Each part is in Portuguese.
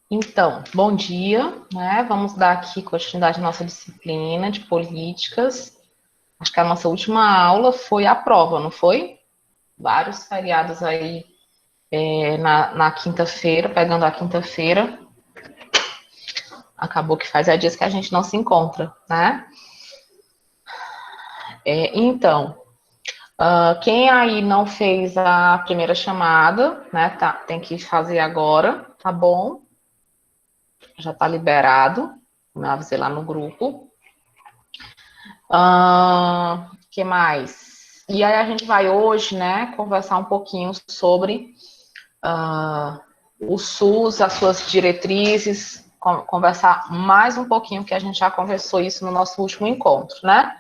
Então, bom dia, né? Vamos dar aqui continuidade à nossa disciplina de políticas. Acho que a nossa última aula foi a prova, não foi? Vários feriados aí na quinta-feira, pegando a quinta-feira. Acabou que faz dias que a gente não se encontra, né? Então, quem aí não fez a primeira chamada, né? Tá, tem que fazer agora, tá bom? Já tá liberado, como eu avisei lá no grupo. Que mais? E aí a gente vai hoje, né, conversar um pouquinho sobre o SUS, as suas diretrizes, conversar mais um pouquinho, que a gente já conversou isso no nosso último encontro, né?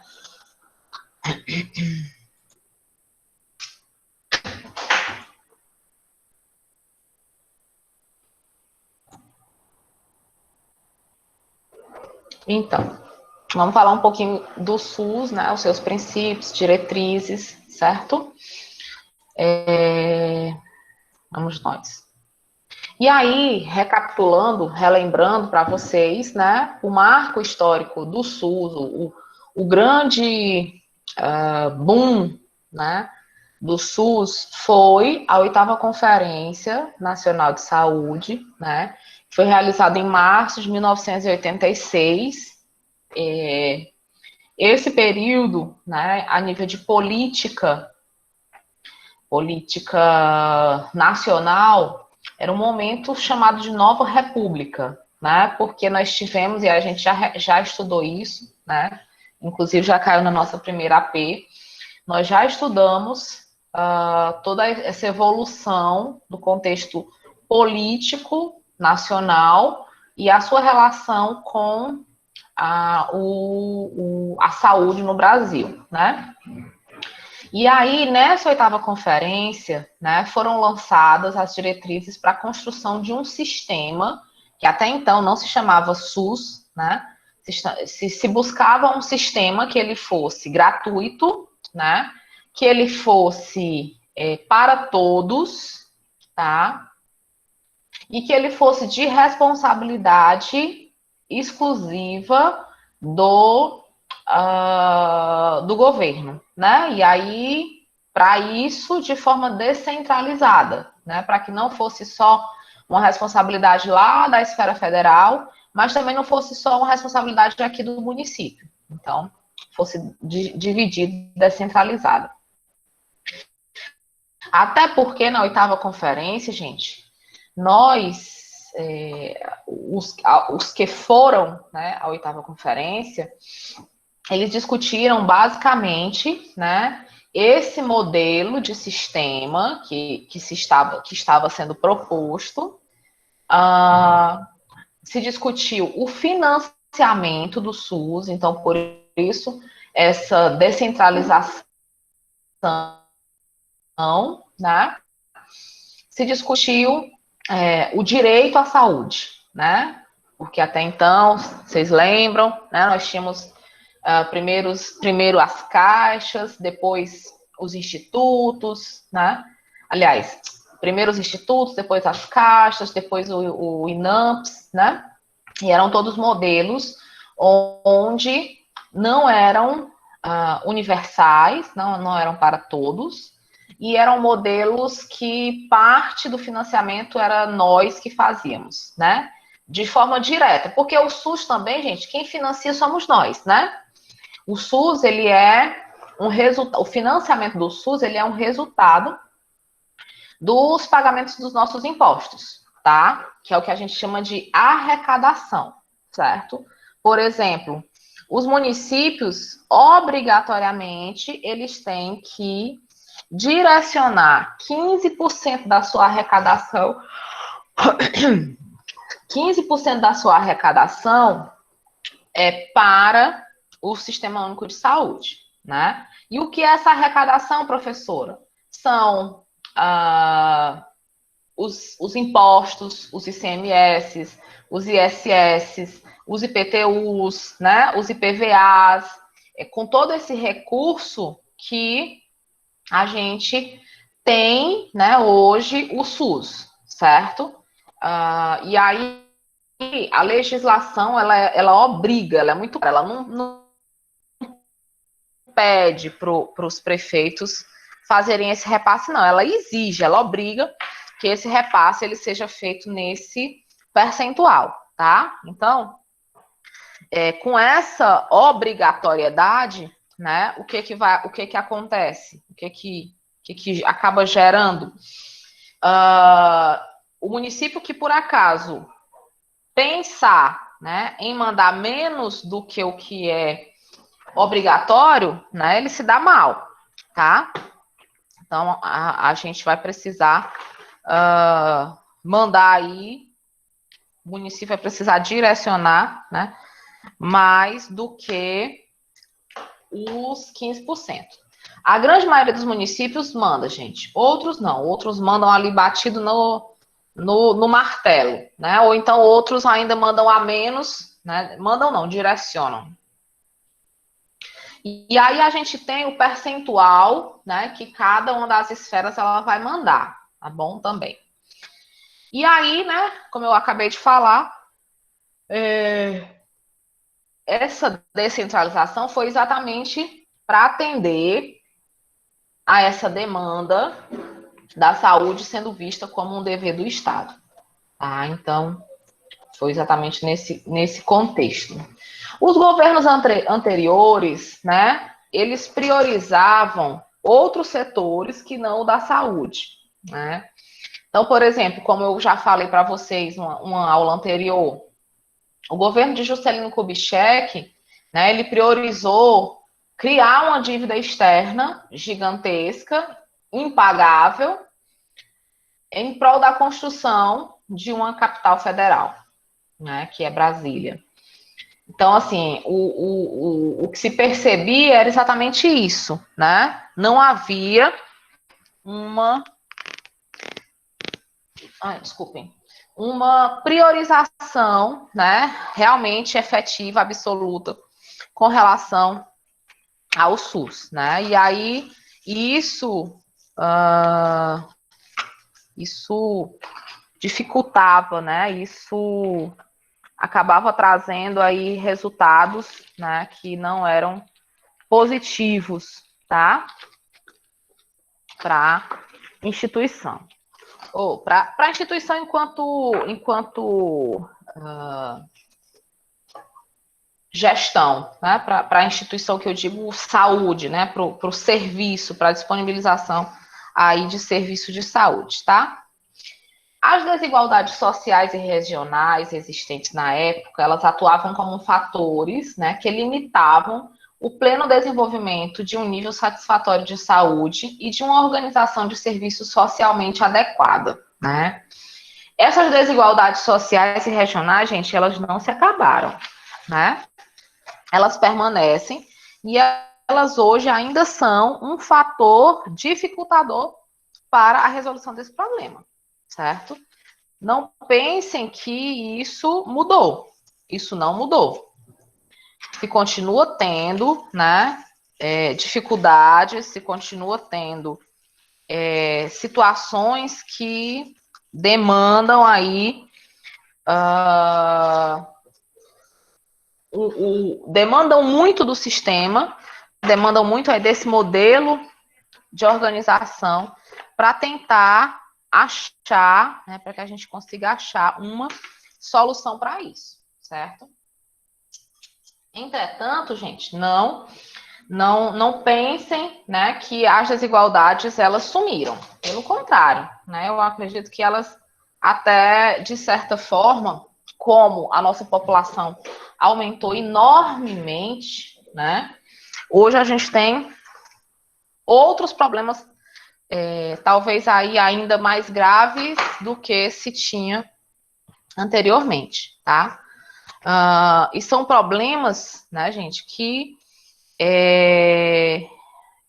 Então, vamos falar um pouquinho do SUS, né, os seus princípios, diretrizes, certo? Vamos nós. E aí, recapitulando, relembrando para vocês, né, o marco histórico do SUS, o grande boom, né, do SUS foi a 8ª Conferência Nacional de Saúde, né, que foi realizada em março de 1986. Esse período, né, a nível de política nacional, era um momento chamado de Nova República, né? Porque nós tivemos, e a gente já estudou isso, né? Inclusive já caiu na nossa primeira AP, nós já estudamos toda essa evolução do contexto político nacional e a sua relação com a saúde no Brasil, né? E aí, nessa 8ª conferência, né, foram lançadas as diretrizes para a construção de um sistema que até então não se chamava SUS, né? Se buscava um sistema que ele fosse gratuito, né? Que ele fosse para todos, tá? E que ele fosse de responsabilidade exclusiva do governo, né? E aí, para isso, de forma descentralizada, né? Para que não fosse só uma responsabilidade lá da esfera federal, mas também não fosse só uma responsabilidade aqui do município. Então, fosse dividido, descentralizado. Até porque na 8ª conferência, gente, nós, os que foram, né, à 8ª conferência, eles discutiram basicamente, né, esse modelo de sistema que estava sendo proposto. Se discutiu o financiamento do SUS, então por isso essa descentralização, né? Se discutiu o direito à saúde, né? Porque até então, vocês lembram, né, nós tínhamos primeiro as caixas, depois os institutos, né? Aliás, primeiro os institutos, depois as caixas, depois o INAMPS, né? E eram todos modelos onde não eram universais, não eram para todos, e eram modelos que parte do financiamento era nós que fazíamos, né? De forma direta, porque o SUS também, gente, quem financia somos nós, né? O SUS, ele é um resultado, o financiamento do SUS, ele é um resultado dos pagamentos dos nossos impostos, tá? Que é o que a gente chama de arrecadação, certo? Por exemplo, os municípios, obrigatoriamente, eles têm que direcionar 15% da sua arrecadação, 15% da sua arrecadação para o Sistema Único de Saúde, né? E o que é essa arrecadação, professora? São os impostos, os ICMS, os ISS, os IPTUs, né? Os IPVAs, com todo esse recurso que a gente tem, né, hoje o SUS, certo? E aí a legislação, ela obriga, ela é muito clara, ela não pede para os prefeitos fazerem esse repasse, não. Ela exige, ela obriga que esse repasse ele seja feito nesse percentual, tá? Então, com essa obrigatoriedade, né, o que acontece? O que acaba gerando? O município que, por acaso, pensar, né, em mandar menos do que o que é obrigatório, né, ele se dá mal, tá? Então, a gente vai precisar mandar aí, o município vai precisar direcionar, né, mais do que os 15%. A grande maioria dos municípios manda, gente. Outros não. Outros mandam ali batido no martelo, né? Ou então outros ainda mandam a menos, né? Mandam não, direcionam. E aí a gente tem o percentual, né? Que cada uma das esferas ela vai mandar, tá bom? Também. E aí, né? Como eu acabei de falar, essa descentralização foi exatamente para atender a essa demanda da saúde sendo vista como um dever do Estado. Tá? Então, foi exatamente nesse contexto. Os governos anteriores, né, eles priorizavam outros setores que não o da saúde, né? Então, por exemplo, como eu já falei para vocês uma aula anterior, o governo de Juscelino Kubitschek, né, ele priorizou criar uma dívida externa gigantesca, impagável, em prol da construção de uma capital federal, né, que é Brasília. Então, assim, o que se percebia era exatamente isso, né? Não havia uma... desculpem. Uma priorização, né, realmente efetiva, absoluta, com relação ao SUS, né? E aí, isso dificultava, né? Isso acabava trazendo aí resultados, né, que não eram positivos, tá? Para instituição. Ou para a instituição enquanto gestão, né? Para a instituição que eu digo saúde, né? Para o serviço, para a disponibilização aí de serviço de saúde, tá? As desigualdades sociais e regionais existentes na época, elas atuavam como fatores, né, que limitavam o pleno desenvolvimento de um nível satisfatório de saúde e de uma organização de serviços socialmente adequada, né? Essas desigualdades sociais e regionais, gente, elas não se acabaram, né? Elas permanecem e elas hoje ainda são um fator dificultador para a resolução desse problema, certo? Não pensem que isso mudou. Isso não mudou. Se continua tendo, né, dificuldades, se continua tendo situações que demandam aí demandam muito do sistema, demandam muito aí desse modelo de organização para tentar achar, né, para que a gente consiga achar uma solução para isso, certo? Entretanto, gente, não pensem, né, que as desigualdades elas sumiram. Pelo contrário, né, eu acredito que elas até de certa forma, como a nossa população aumentou enormemente, né, hoje a gente tem outros problemas talvez aí ainda mais graves do que se tinha anteriormente, tá? E são problemas, né, gente, que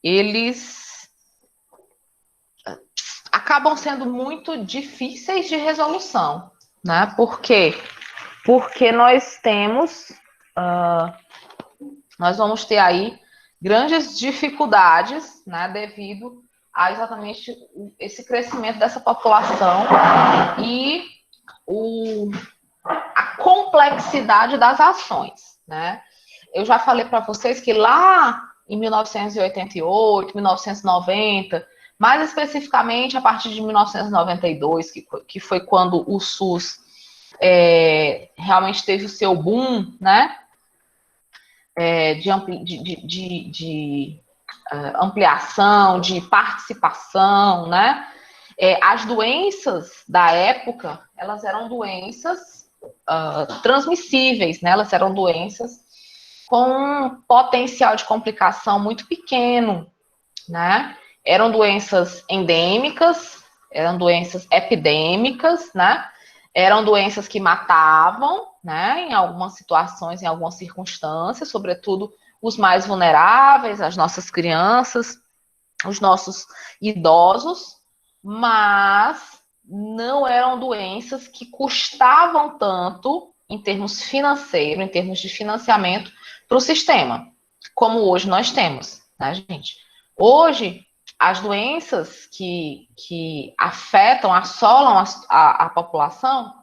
eles acabam sendo muito difíceis de resolução, né? Por quê? Porque nós temos, nós vamos ter aí grandes dificuldades, né, devido a exatamente esse crescimento dessa população e complexidade das ações, né? Eu já falei para vocês que lá em 1988, 1990, mais especificamente a partir de 1992, que foi quando o SUS realmente teve o seu boom, né? De ampliação, de participação, né? As doenças da época, elas eram doenças transmissíveis, né? Elas eram doenças com um potencial de complicação muito pequeno, né? Eram doenças endêmicas, eram doenças epidêmicas, né? Eram doenças que matavam, né? Em algumas situações, em algumas circunstâncias, sobretudo os mais vulneráveis, as nossas crianças, os nossos idosos, mas não eram doenças que custavam tanto em termos financeiros, em termos de financiamento para o sistema, como hoje nós temos, né, gente? Hoje, as doenças que afetam, assolam a população,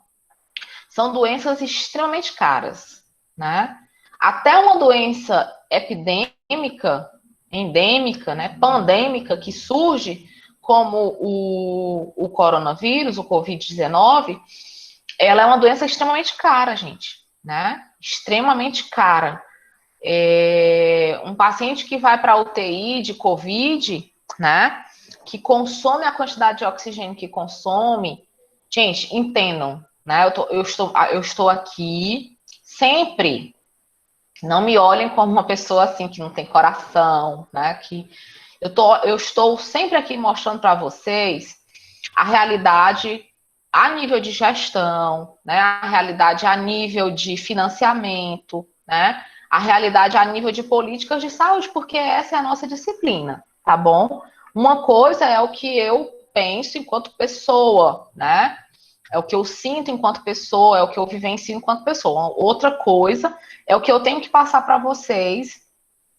são doenças extremamente caras, né? Até uma doença epidêmica, endêmica, né, pandêmica, que surge como o coronavírus, o Covid-19, ela é uma doença extremamente cara, gente, né? Extremamente cara. Um paciente que vai para a UTI de Covid, né, que consome a quantidade de oxigênio que consome, gente, entendam, né? Eu estou aqui sempre. Não me olhem como uma pessoa assim que não tem coração, né? Que eu estou sempre aqui mostrando para vocês a realidade a nível de gestão, né? A realidade a nível de financiamento, né? A realidade a nível de políticas de saúde, porque essa é a nossa disciplina, tá bom? Uma coisa é o que eu penso enquanto pessoa, né? É o que eu sinto enquanto pessoa, é o que eu vivencio enquanto pessoa. Outra coisa é o que eu tenho que passar para vocês,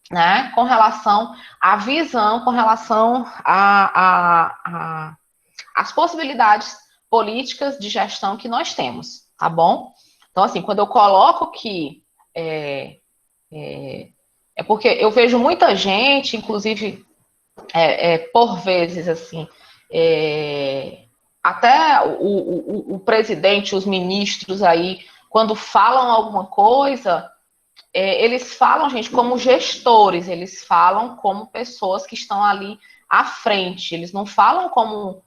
né, com relação à visão, com relação às possibilidades políticas de gestão que nós temos, tá bom? Então, assim, quando eu coloco que é porque eu vejo muita gente, inclusive, por vezes, assim, até o presidente, os ministros aí, quando falam alguma coisa, eles falam, gente, como gestores, eles falam como pessoas que estão ali à frente, eles não falam como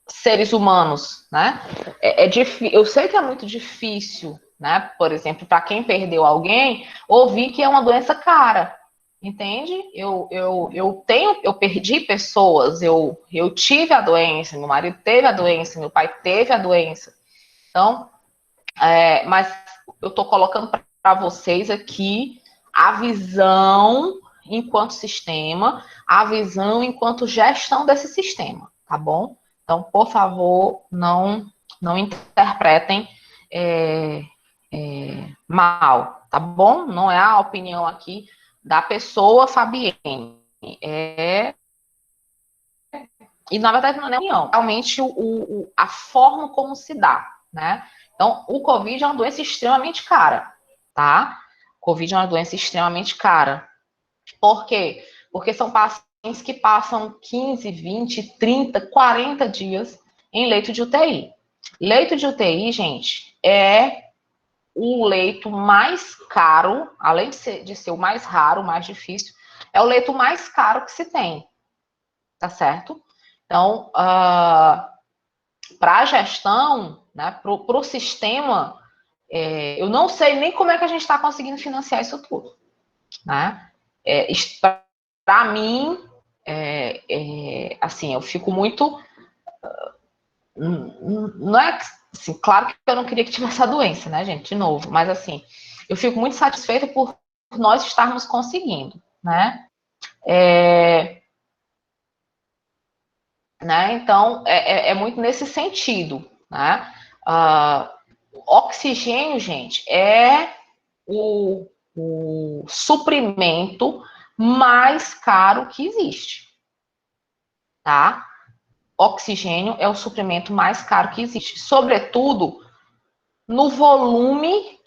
seres humanos, né? Eu sei que é muito difícil, né? Por exemplo, para quem perdeu alguém, ouvir que é uma doença cara, entende? Eu perdi pessoas, eu tive a doença, meu marido teve a doença, meu pai teve a doença. Então, mas eu estou colocando para vocês aqui a visão enquanto sistema, a visão enquanto gestão desse sistema, tá bom? Então, por favor, não interpretem mal, tá bom? Não é a opinião aqui da pessoa Fabienne. E, na verdade, não é opinião. Realmente, a forma como se dá, né? Então, o Covid é uma doença extremamente cara, tá? Covid é uma doença extremamente cara. Por quê? Porque são pacientes que passam 15, 20, 30, 40 dias em leito de UTI. Leito de UTI, gente, é o leito mais caro, além de ser o mais raro, o mais difícil, é o leito mais caro que se tem, tá certo? Então, para a gestão, né, para o sistema, eu não sei nem como é que a gente está conseguindo financiar isso tudo, né? Para mim, assim, eu fico muito. Não é assim, claro que eu não queria que tivesse essa doença, né, gente? De novo, mas assim, eu fico muito satisfeita por nós estarmos conseguindo, né? Então, é muito nesse sentido, né? Oxigênio, gente, é o suprimento mais caro que existe, tá? oxigênio é o suprimento mais caro que existe, sobretudo no volume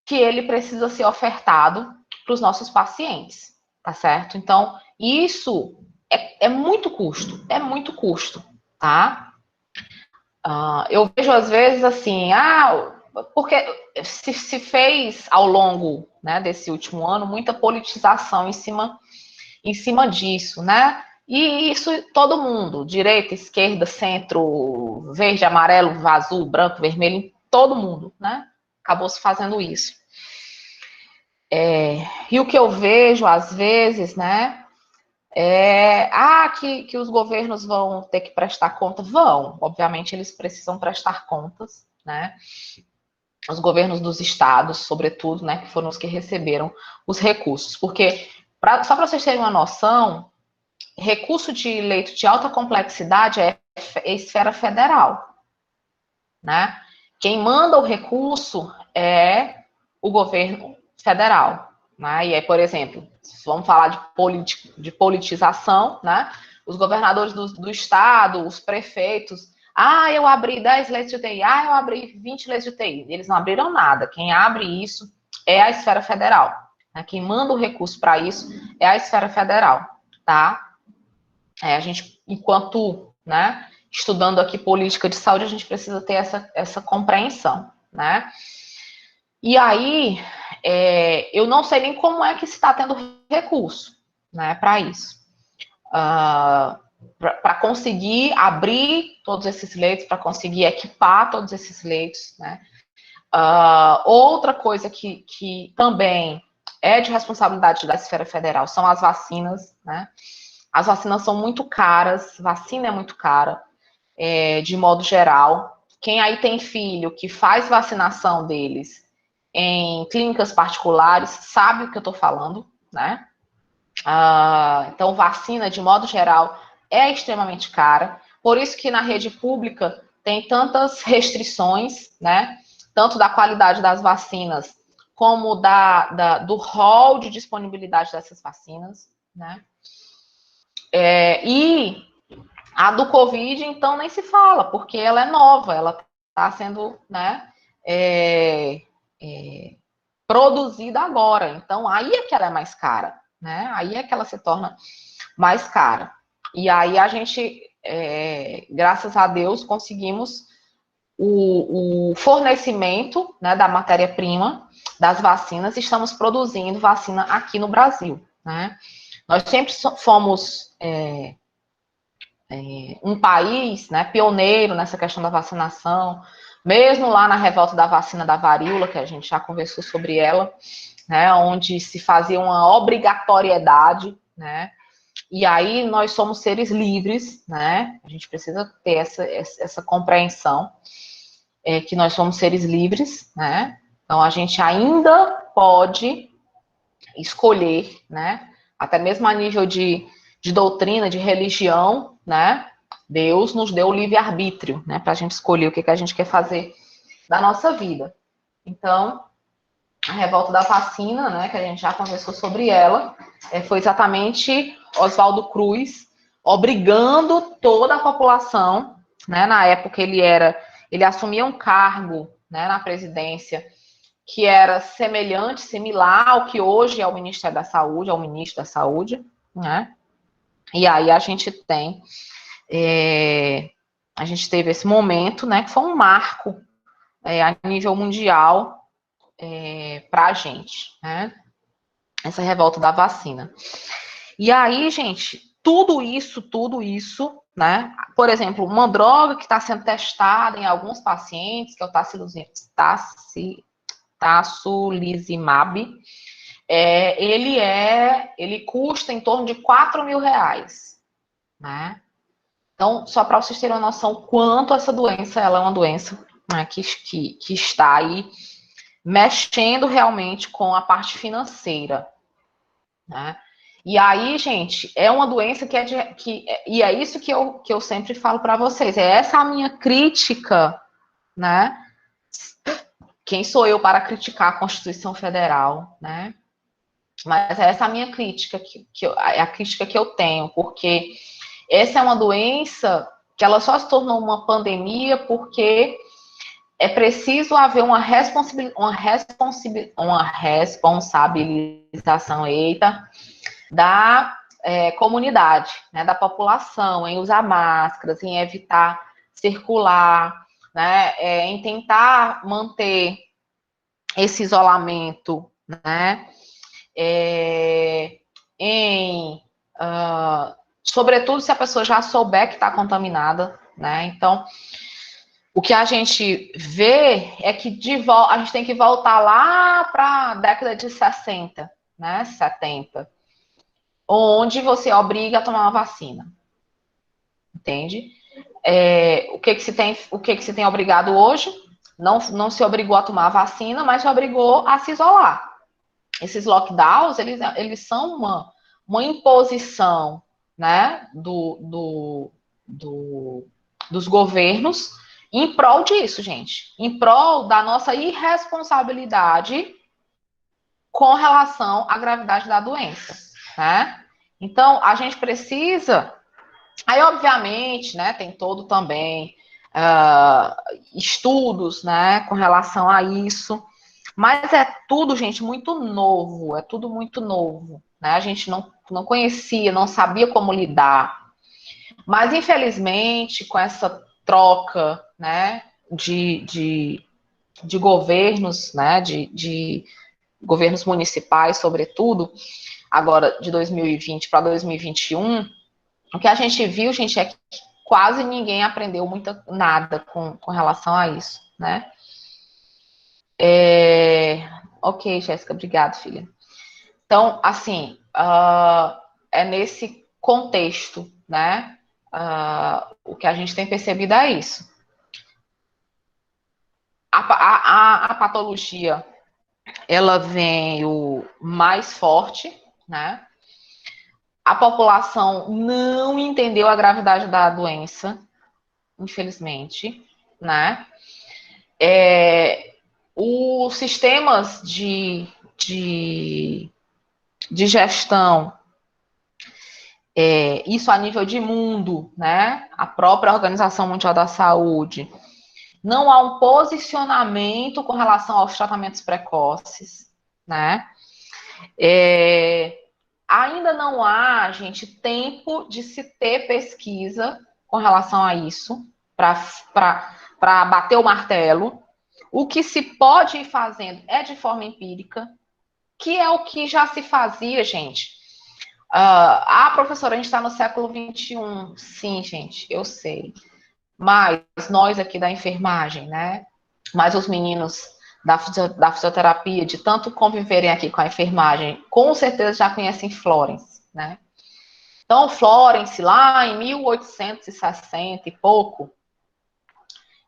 que ele precisa ser ofertado para os nossos pacientes, tá certo? Então, isso é muito custo, tá? Eu vejo às vezes assim, porque se fez ao longo, né, desse último ano muita politização em cima disso, né? E isso todo mundo, direita, esquerda, centro, verde, amarelo, azul, branco, vermelho, todo mundo, né? Acabou se fazendo isso. E o que eu vejo às vezes, né? Que os governos vão ter que prestar conta. Vão, obviamente eles precisam prestar contas, né? Os governos dos estados, sobretudo, né, que foram os que receberam os recursos. Porque, só para vocês terem uma noção, recurso de leito de alta complexidade é esfera federal, né? Quem manda o recurso é o governo federal, né? E aí, por exemplo, vamos falar de politização, né? Os governadores do estado, os prefeitos, eu abri 10 leitos de UTI, eu abri 20 leitos de UTI. Eles não abriram nada. Quem abre isso é a esfera federal. Né? Quem manda o recurso para isso é a esfera federal, tá? A gente, enquanto, né, estudando aqui política de saúde, a gente precisa ter essa compreensão, né? E aí, eu não sei nem como é que se está tendo recurso, né, para isso. Para conseguir abrir todos esses leitos, para conseguir equipar todos esses leitos, né? Outra coisa que também é de responsabilidade da esfera federal são as vacinas, né? As vacinas são muito caras, vacina é muito cara, de modo geral. Quem aí tem filho que faz vacinação deles em clínicas particulares sabe o que eu estou falando, né? Então, vacina, de modo geral, é extremamente cara. Por isso que na rede pública tem tantas restrições, né? Tanto da qualidade das vacinas, como do rol de disponibilidade dessas vacinas, né? E a do Covid, então, nem se fala, porque ela é nova, ela está sendo, né, produzida agora. Então, aí é que ela é mais cara, né? Aí é que ela se torna mais cara. E aí a gente, graças a Deus, conseguimos o fornecimento, né, da matéria-prima das vacinas. Estamos produzindo vacina aqui no Brasil, né? Nós sempre fomos um país, né, pioneiro nessa questão da vacinação, mesmo lá na revolta da vacina da varíola, que a gente já conversou sobre ela, né, onde se fazia uma obrigatoriedade, né, e aí nós somos seres livres, né, a gente precisa ter essa compreensão, que nós somos seres livres, né, então a gente ainda pode escolher, né, até mesmo a nível de doutrina, de religião, né, Deus nos deu o livre-arbítrio, né, para a gente escolher o que a gente quer fazer da nossa vida. Então, a revolta da vacina, né, que a gente já conversou sobre ela, foi exatamente Oswaldo Cruz obrigando toda a população, né, na época ele assumia um cargo, né, na presidência que era semelhante, similar ao que hoje é o Ministério da Saúde, é o ministro da Saúde, né? E aí a gente teve esse momento, né, que foi um marco a nível mundial para a gente, né? Essa revolta da vacina. E aí, gente, tudo isso, né? Por exemplo, uma droga que está sendo testada em alguns pacientes, que é o tacilizumab, ele custa em torno de R$ 4.000, né? Então, só para vocês terem uma noção quanto essa doença, ela é uma doença, né, que está aí mexendo realmente com a parte financeira, né? E aí, gente, é uma doença e é isso que eu sempre falo para vocês, é essa a minha crítica, né? Quem sou eu para criticar a Constituição Federal, né? Mas essa é a minha crítica, é a crítica que eu tenho, porque Essa é uma doença que ela só se tornou uma pandemia porque é preciso haver uma responsabilização, da comunidade, né, da população, em usar máscaras, em evitar circular, né, em tentar manter esse isolamento, né, sobretudo se a pessoa já souber que está contaminada, né, então o que a gente vê é que a gente tem que voltar lá para a década de 60, né, 70, onde você obriga a tomar uma vacina, entende? O que se tem obrigado hoje? Não se obrigou a tomar a vacina, mas se obrigou a se isolar. Esses lockdowns, eles são uma imposição, né, dos governos em prol disso, gente. Em prol da nossa irresponsabilidade com relação à gravidade da doença, né? Então, a gente precisa... Aí, obviamente, né, tem todo também estudos, né, com relação a isso, mas é tudo, gente, muito novo, é tudo muito novo, né? A gente não conhecia, não sabia como lidar. Mas, infelizmente, com essa troca, né, de governos, né, de governos municipais, sobretudo, agora de 2020 para 2021, o que a gente viu, gente, é que quase ninguém aprendeu nada com relação a isso, né? Ok, Jéssica, obrigado, filha. Então, assim, é nesse contexto, né? O que a gente tem percebido é isso. A patologia, ela veio mais forte, né? A população não entendeu a gravidade da doença, infelizmente, né? Os sistemas de gestão, isso a nível de mundo, né? A própria Organização Mundial da Saúde, não há um posicionamento com relação aos tratamentos precoces, né? Ainda não há, gente, tempo de se ter pesquisa com relação a isso, para bater o martelo. O que se pode ir fazendo é de forma empírica, que é o que já se fazia, gente. Professora, a gente está no século XXI. Sim, gente, eu sei. Mas nós aqui da enfermagem, né? Mas os meninos da fisioterapia, de tanto conviverem aqui com a enfermagem, com certeza já conhecem Florence, né? Então, Florence, lá em 1860 e pouco,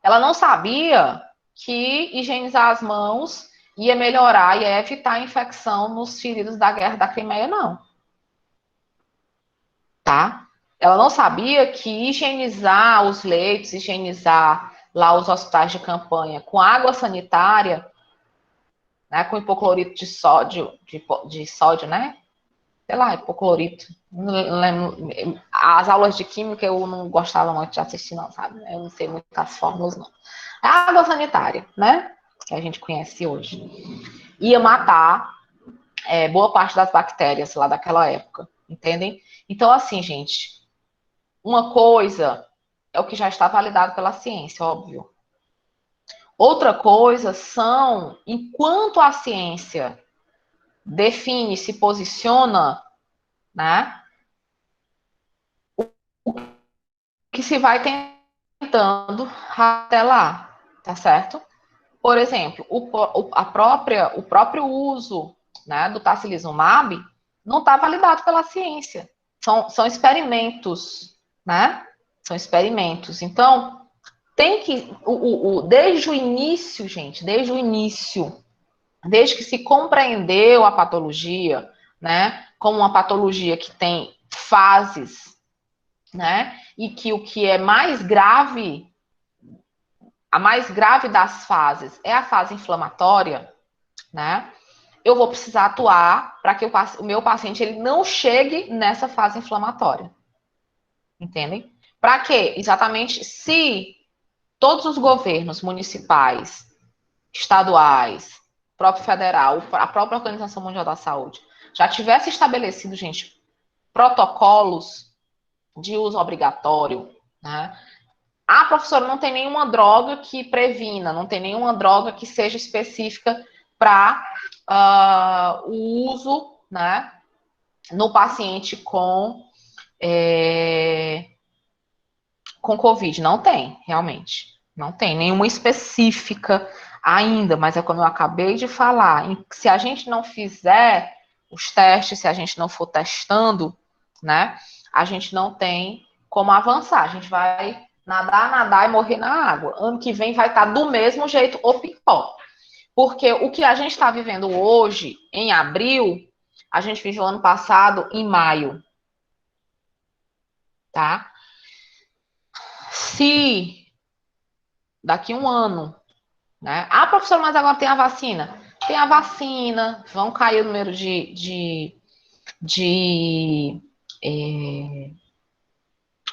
ela não sabia que higienizar as mãos ia melhorar e ia evitar a infecção nos feridos da Guerra da Crimeia, não. Tá? Ela não sabia que higienizar os leitos, higienizar lá os hospitais de campanha com água sanitária, né, com hipoclorito de sódio, de sódio, né? Sei lá, hipoclorito. Não lembro. As aulas de química eu não gostava muito de assistir, não, sabe? Eu não sei muito as fórmulas, não. A água sanitária, né? Que a gente conhece hoje. Ia matar boa parte das bactérias lá daquela época, entendem? Então, assim, gente, uma coisa é o que já está validado pela ciência, óbvio. Outra coisa são, enquanto a ciência define, se posiciona, né? O que se vai tentando até lá, tá certo? Por exemplo, o próprio uso, né, do tocilizumab não está validado pela ciência. São experimentos, né? São experimentos. Então, tem que, desde o início, gente, desde o início, desde que se compreendeu a patologia, né, como uma patologia que tem fases, né, e que o que é mais grave, a mais grave das fases é a fase inflamatória, né, eu vou precisar atuar para que o meu paciente ele não chegue nessa fase inflamatória. Entendem? Para quê? Exatamente se todos os governos municipais, estaduais, próprio federal, a própria Organização Mundial da Saúde, já tivesse estabelecido, gente, protocolos de uso obrigatório, né? Ah, professora, não tem nenhuma droga que previna, não tem nenhuma droga que seja específica para o uso, né, no paciente com Covid. Não tem, realmente. Não tem nenhuma específica ainda, mas é como eu acabei de falar. Se a gente não fizer os testes, se a gente não for testando, né, a gente não tem como avançar. A gente vai nadar, nadar e morrer na água. Ano que vem vai estar do mesmo jeito ou pior. Porque o que a gente está vivendo hoje, em abril, a gente viveu ano passado em maio, tá? Se daqui a um ano, né? Ah, professor, mas agora tem a vacina. Tem a vacina, vão cair o número de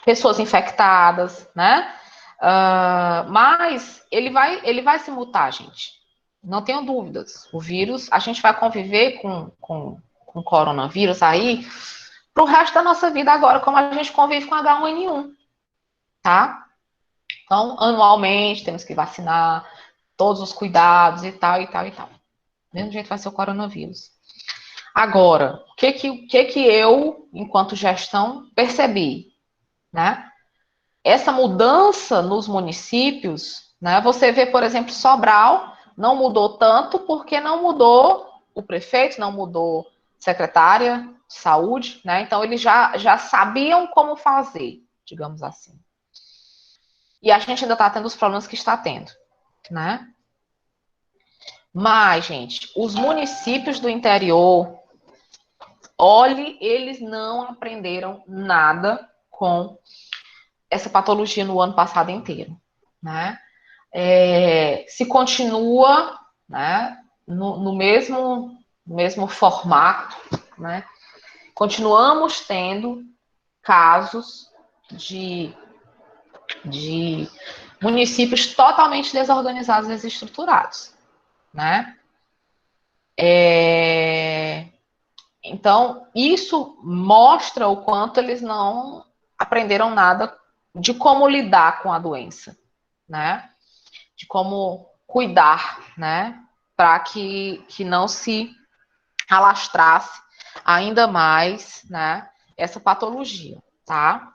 pessoas infectadas, né? Mas ele vai se mutar, gente. Não tenho dúvidas. O vírus, a gente vai conviver com o coronavírus aí pro resto da nossa vida agora, como a gente convive com H1N1, tá? Então, anualmente, temos que vacinar, todos os cuidados e tal, e tal, e tal. Do mesmo jeito vai ser o coronavírus. Agora, o que eu, enquanto gestão, percebi, né? Essa mudança nos municípios, né? Você vê, por exemplo, Sobral não mudou tanto porque não mudou o prefeito, não mudou secretária de saúde, né? Então, eles já sabiam como fazer, digamos assim. E a gente ainda está tendo os problemas que está tendo, né? Mas, gente, os municípios do interior, olhe, eles não aprenderam nada com essa patologia no ano passado inteiro, né? Se continua, né, no mesmo formato, né? Continuamos tendo casos de municípios totalmente desorganizados e desestruturados, né? Então, isso mostra o quanto eles não aprenderam nada de como lidar com a doença, né? De como cuidar, né? Para que não se alastrasse ainda mais, né? Essa patologia, tá?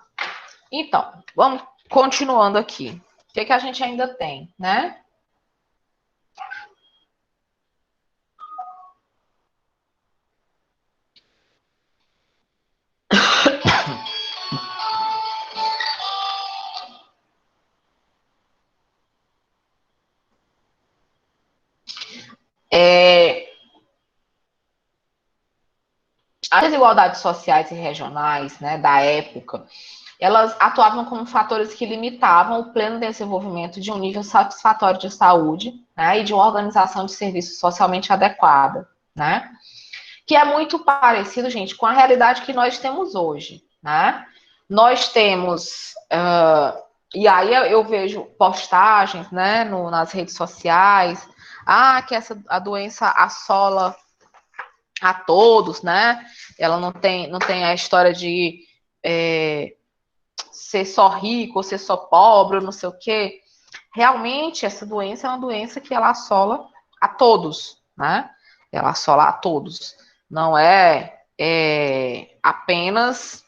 Então, vamos continuando aqui. O que a gente ainda tem, né? As desigualdades sociais e regionais, né, da época, elas atuavam como fatores que limitavam o pleno desenvolvimento de um nível satisfatório de saúde, né, e de uma organização de serviços socialmente adequada, né? Que é muito parecido, gente, com a realidade que nós temos hoje, né? Nós temos, e aí eu vejo postagens, né, nas redes sociais, que a doença assola a todos, né? Ela não tem a história de ser só rico ou ser só pobre, ou não sei o quê. Realmente, essa doença é uma doença que ela assola a todos, né? Ela assola a todos. Não é apenas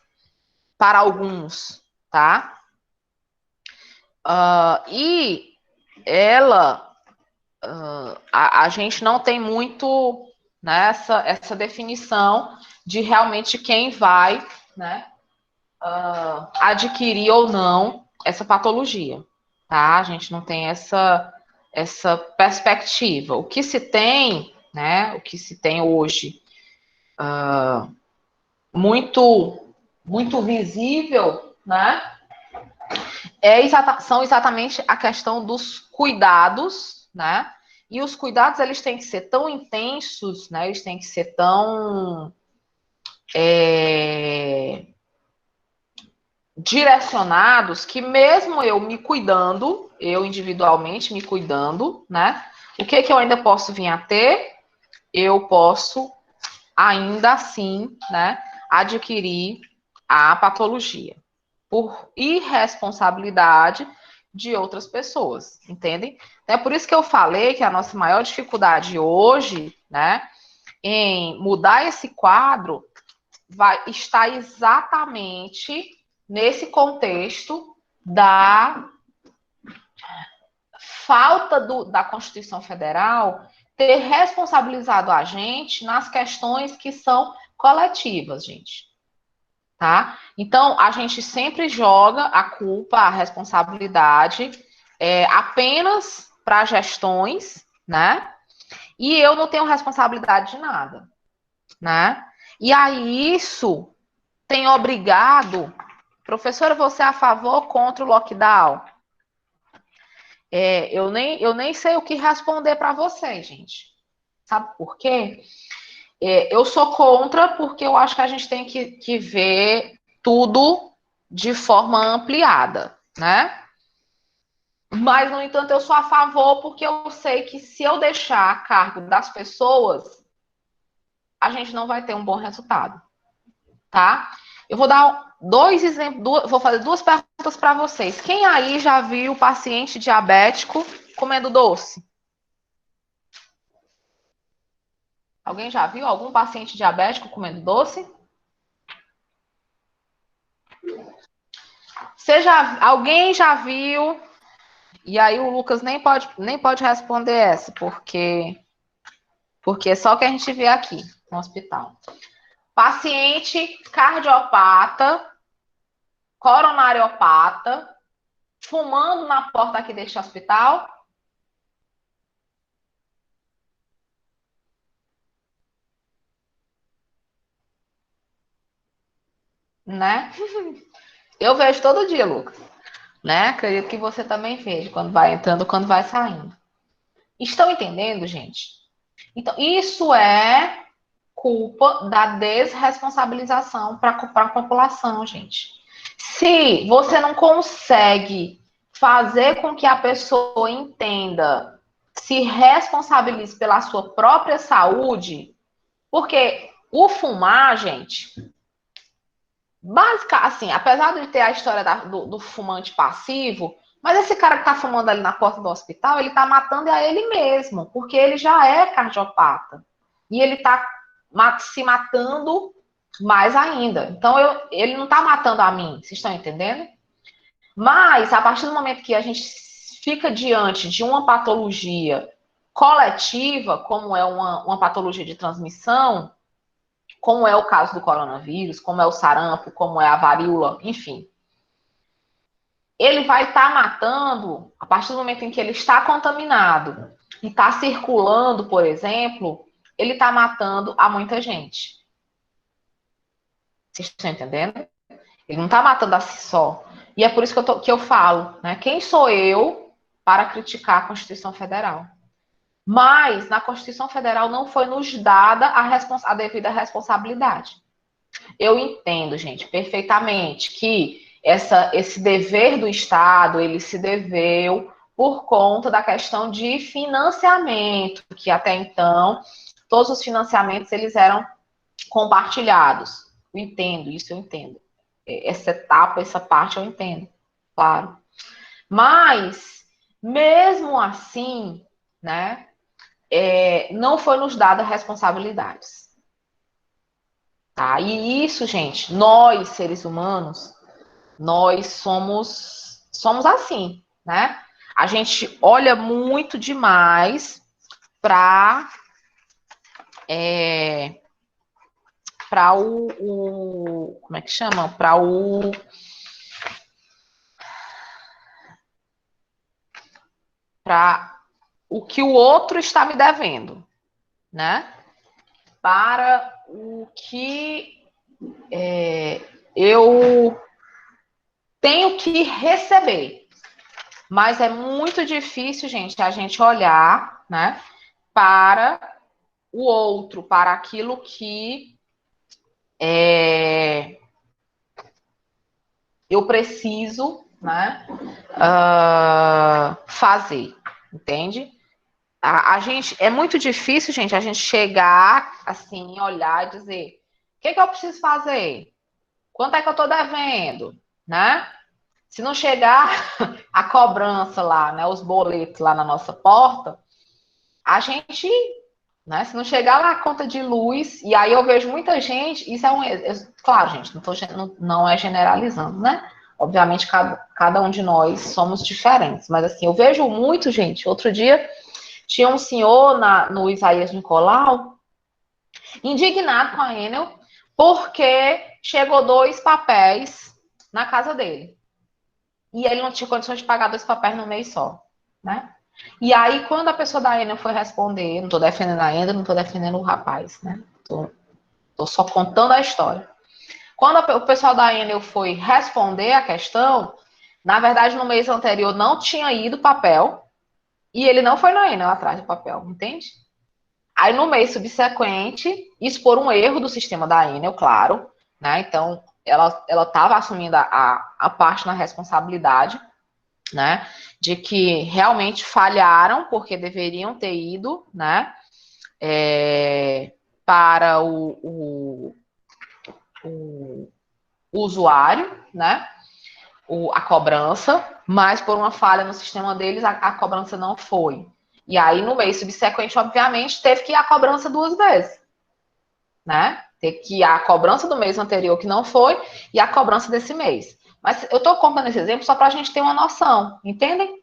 para alguns, tá? E ela, a gente não tem muito nessa essa definição de realmente quem vai, né, adquirir ou não essa patologia, tá? A gente não tem essa perspectiva. O que se tem, né? O que se tem hoje, muito visível, né? São exatamente a questão dos cuidados, né? E os cuidados eles têm que ser tão intensos, né? Eles têm que ser tão direcionados que mesmo eu me cuidando, eu individualmente me cuidando, né? O que que eu ainda posso vir a ter? Eu posso ainda assim, né, adquirir a patologia por irresponsabilidade de outras pessoas, entendem? É por isso que eu falei que a nossa maior dificuldade hoje, né, em mudar esse quadro vai estar exatamente nesse contexto da falta da Constituição Federal ter responsabilizado a gente nas questões que são coletivas, gente. Tá? Então, a gente sempre joga a culpa, a responsabilidade apenas para gestões, né? E eu não tenho responsabilidade de nada, né? E aí isso tem obrigado, professora, você é a favor ou contra o lockdown? Eu nem sei o que responder para vocês, gente. Sabe por quê? Eu sou contra porque eu acho que a gente tem que ver tudo de forma ampliada, né? Mas, no entanto, eu sou a favor porque eu sei que se eu deixar a cargo das pessoas, a gente não vai ter um bom resultado, tá? Eu vou dar dois exemplos, vou fazer duas perguntas para vocês. Quem aí já viu paciente diabético comendo doce? Alguém já viu algum paciente diabético comendo doce? Alguém já viu? E aí o Lucas nem pode responder essa, porque é só o que a gente vê aqui no hospital. Paciente cardiopata, coronariopata, fumando na porta aqui deste hospital, né? Eu vejo todo dia, Lucas, né? Acredito que você também veja quando vai entrando, quando vai saindo. Estão entendendo, gente? Então, isso é culpa da desresponsabilização para a população, gente. Se você não consegue fazer com que a pessoa entenda, se responsabilize pela sua própria saúde, porque o fumar, gente, assim, apesar de ter a história do fumante passivo, mas esse cara que tá fumando ali na porta do hospital, ele tá matando a ele mesmo, porque ele já é cardiopata. E ele tá se matando mais ainda. Então, ele não tá matando a mim, vocês estão entendendo? Mas, a partir do momento que a gente fica diante de uma patologia coletiva, como é uma patologia de transmissão, como é o caso do coronavírus, como é o sarampo, como é a varíola, enfim. Ele vai estar matando, a partir do momento em que ele está contaminado e está circulando, por exemplo, ele está matando a muita gente. Vocês estão entendendo? Ele não está matando a si só. E é por isso que eu falo, né? Quem sou eu para criticar a Constituição Federal? Mas na Constituição Federal não foi nos dada a devida responsabilidade. Eu entendo, gente, perfeitamente que esse dever do Estado, ele se deveu por conta da questão de financiamento, que até então todos os financiamentos eles eram compartilhados. Eu entendo, isso eu entendo. Essa etapa, essa parte eu entendo, claro. Mas, mesmo assim, né, não foi nos dada responsabilidades. Tá? E isso, gente, nós, seres humanos, nós somos assim, né? A gente olha muito demais para como é que chama? Para o que o outro está me devendo, né? Para o que eu tenho que receber. Mas é muito difícil, gente, a gente olhar, né, para o outro, para aquilo que eu preciso, né, fazer, entende? A gente, é muito difícil, gente, a gente chegar, assim, olhar e dizer, o que eu preciso fazer? Quanto é que eu estou devendo, né? Se não chegar a cobrança lá, né, os boletos lá na nossa porta, a gente, né, se não chegar lá a conta de luz, e aí eu vejo muita gente, isso é um, claro, gente, não é generalizando, né? Obviamente, cada um de nós somos diferentes, mas assim, eu vejo muito, gente, outro dia tinha um senhor no Isaías Nicolau, indignado com a Enel, porque chegou 2 papéis na casa dele. E ele não tinha condições de pagar 2 papéis no mês só, né? E aí, quando a pessoa da Enel foi responder, não estou defendendo a Enel, não estou defendendo o rapaz, né? Tô só contando a história. Quando o pessoal da Enel foi responder a questão, na verdade, no mês anterior não tinha ido papel, e ele não foi na Enel atrás do papel, entende? Aí, no mês subsequente, isso por um erro do sistema da Enel, claro, né? Então, ela estava assumindo a parte na responsabilidade, né? De que realmente falharam, porque deveriam ter ido, né? Para o usuário, né? A cobrança, mas por uma falha no sistema deles, a cobrança não foi. E aí, no mês subsequente, obviamente, teve que ir a cobrança 2 vezes, né? Ter que ir a cobrança do mês anterior que não foi e a cobrança desse mês. Mas eu estou contando esse exemplo só para a gente ter uma noção, entendem?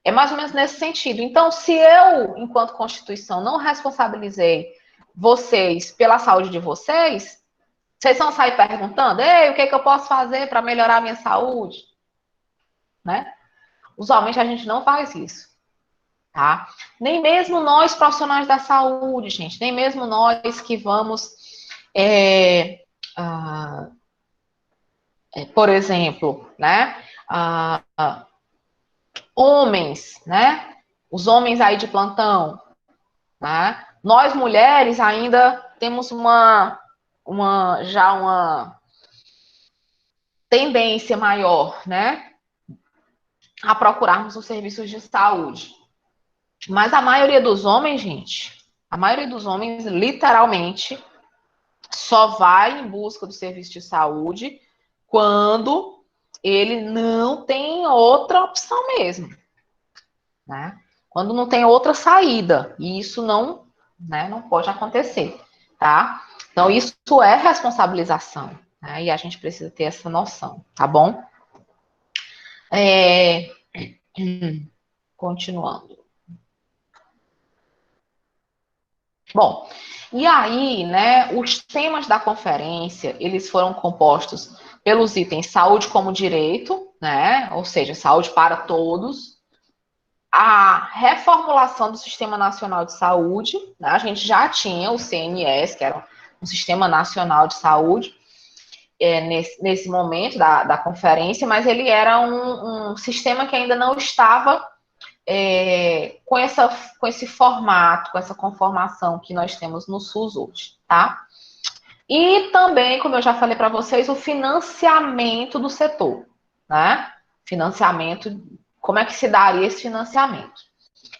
É mais ou menos nesse sentido. Então, se eu, enquanto Constituição, não responsabilizei vocês pela saúde de vocês, vocês vão sair perguntando, ei, o que eu posso fazer para melhorar a minha saúde? Né? Usualmente a gente não faz isso, tá? Nem mesmo nós, profissionais da saúde, gente, nem mesmo nós que vamos, por exemplo, né? Homens, né? Os homens aí de plantão, né? Nós mulheres ainda temos já uma tendência maior, né? A procurarmos os serviços de saúde. Mas a maioria dos homens, gente, a maioria dos homens, literalmente, só vai em busca do serviço de saúde quando ele não tem outra opção mesmo, né? Quando não tem outra saída. E isso não, né, não pode acontecer, tá? Então, isso é responsabilização, né? E a gente precisa ter essa noção, tá bom? Continuando. Bom, e aí, né, os temas da conferência, eles foram compostos pelos itens saúde como direito, né, ou seja, saúde para todos, a reformulação do Sistema Nacional de Saúde, né, a gente já tinha o CNS, que era um Sistema Nacional de Saúde, nesse momento da conferência, mas ele era um sistema que ainda não estava com esse formato, com essa conformação que nós temos no SUS hoje, tá? E também, como eu já falei para vocês, o financiamento do setor, né? Financiamento, como é que se daria esse financiamento?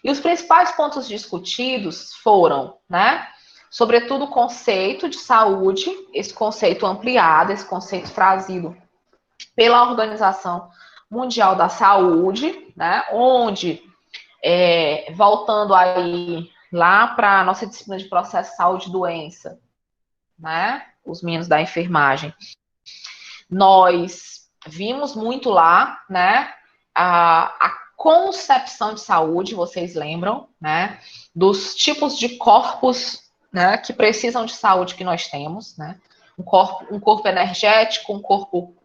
E os principais pontos discutidos foram, né? Sobretudo o conceito de saúde, esse conceito ampliado, esse conceito trazido pela Organização Mundial da Saúde, né? Onde voltando aí lá para a nossa disciplina de processo saúde e doença, né? Os meninos da enfermagem. Nós vimos muito lá, né? A concepção de saúde, vocês lembram, né? Dos tipos de corpos, né? Que precisam de saúde que nós temos, né? Um corpo energético, um corpo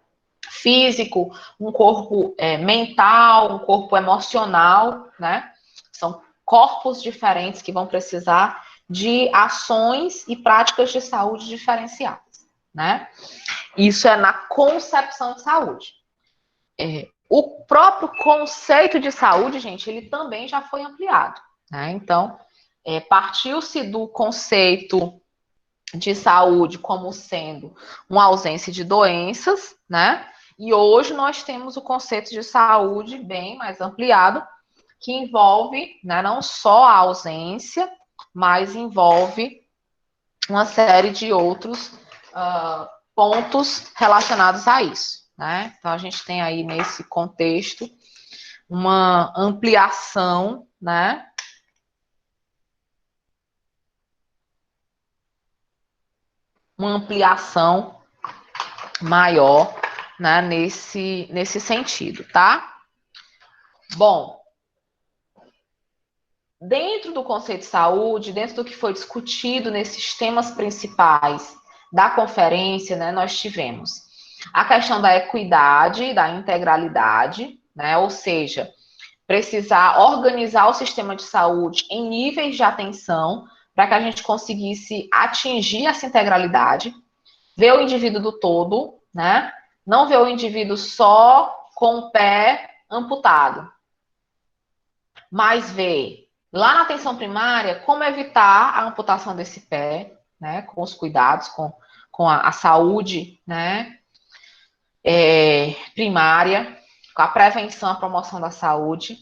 físico, um corpo mental, um corpo emocional, né? São corpos diferentes que vão precisar de ações e práticas de saúde diferenciadas, né? Isso é na concepção de saúde. O próprio conceito de saúde, gente, ele também já foi ampliado, né? Então, partiu-se do conceito de saúde como sendo uma ausência de doenças, né? E hoje nós temos o conceito de saúde bem mais ampliado, que envolve, né, não só a ausência, mas envolve uma série de outros pontos relacionados a isso, né? Então a gente tem aí nesse contexto uma ampliação, né? Uma ampliação maior, né, nesse sentido, tá? Bom, dentro do conceito de saúde, dentro do que foi discutido nesses temas principais da conferência, né, nós tivemos a questão da equidade, da integralidade, né, ou seja, precisar organizar o sistema de saúde em níveis de atenção para que a gente conseguisse atingir essa integralidade, ver o indivíduo do todo, né, não ver o indivíduo só com o pé amputado, mas ver lá na atenção primária como evitar a amputação desse pé, né, com os cuidados, com a saúde, né, primária, com a prevenção, a promoção da saúde,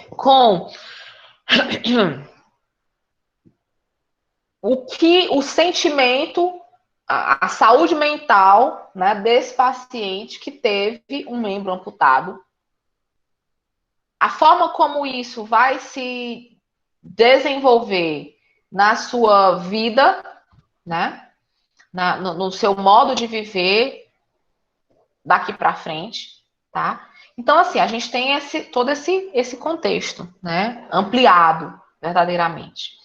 com o sentimento, a saúde mental, né, desse paciente que teve um membro amputado, a forma como isso vai se desenvolver na sua vida, né, no seu modo de viver daqui para frente, tá? Então, assim, a gente tem todo esse contexto, né, ampliado verdadeiramente.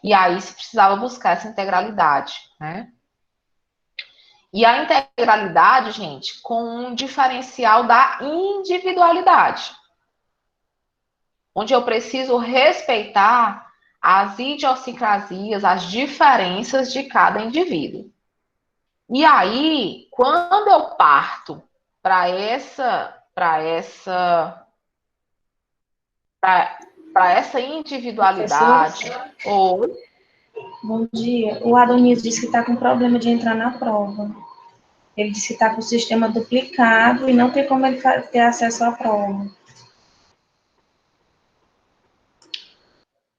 E aí se precisava buscar essa integralidade, né? E a integralidade, gente, com um diferencial da individualidade, onde eu preciso respeitar as idiosincrasias, as diferenças de cada indivíduo. E aí, quando eu parto para essa Professora, individualidade, ou bom dia. O Adonis disse que está com problema de entrar na prova. Ele disse que está com o sistema duplicado e não tem como ele ter acesso à prova.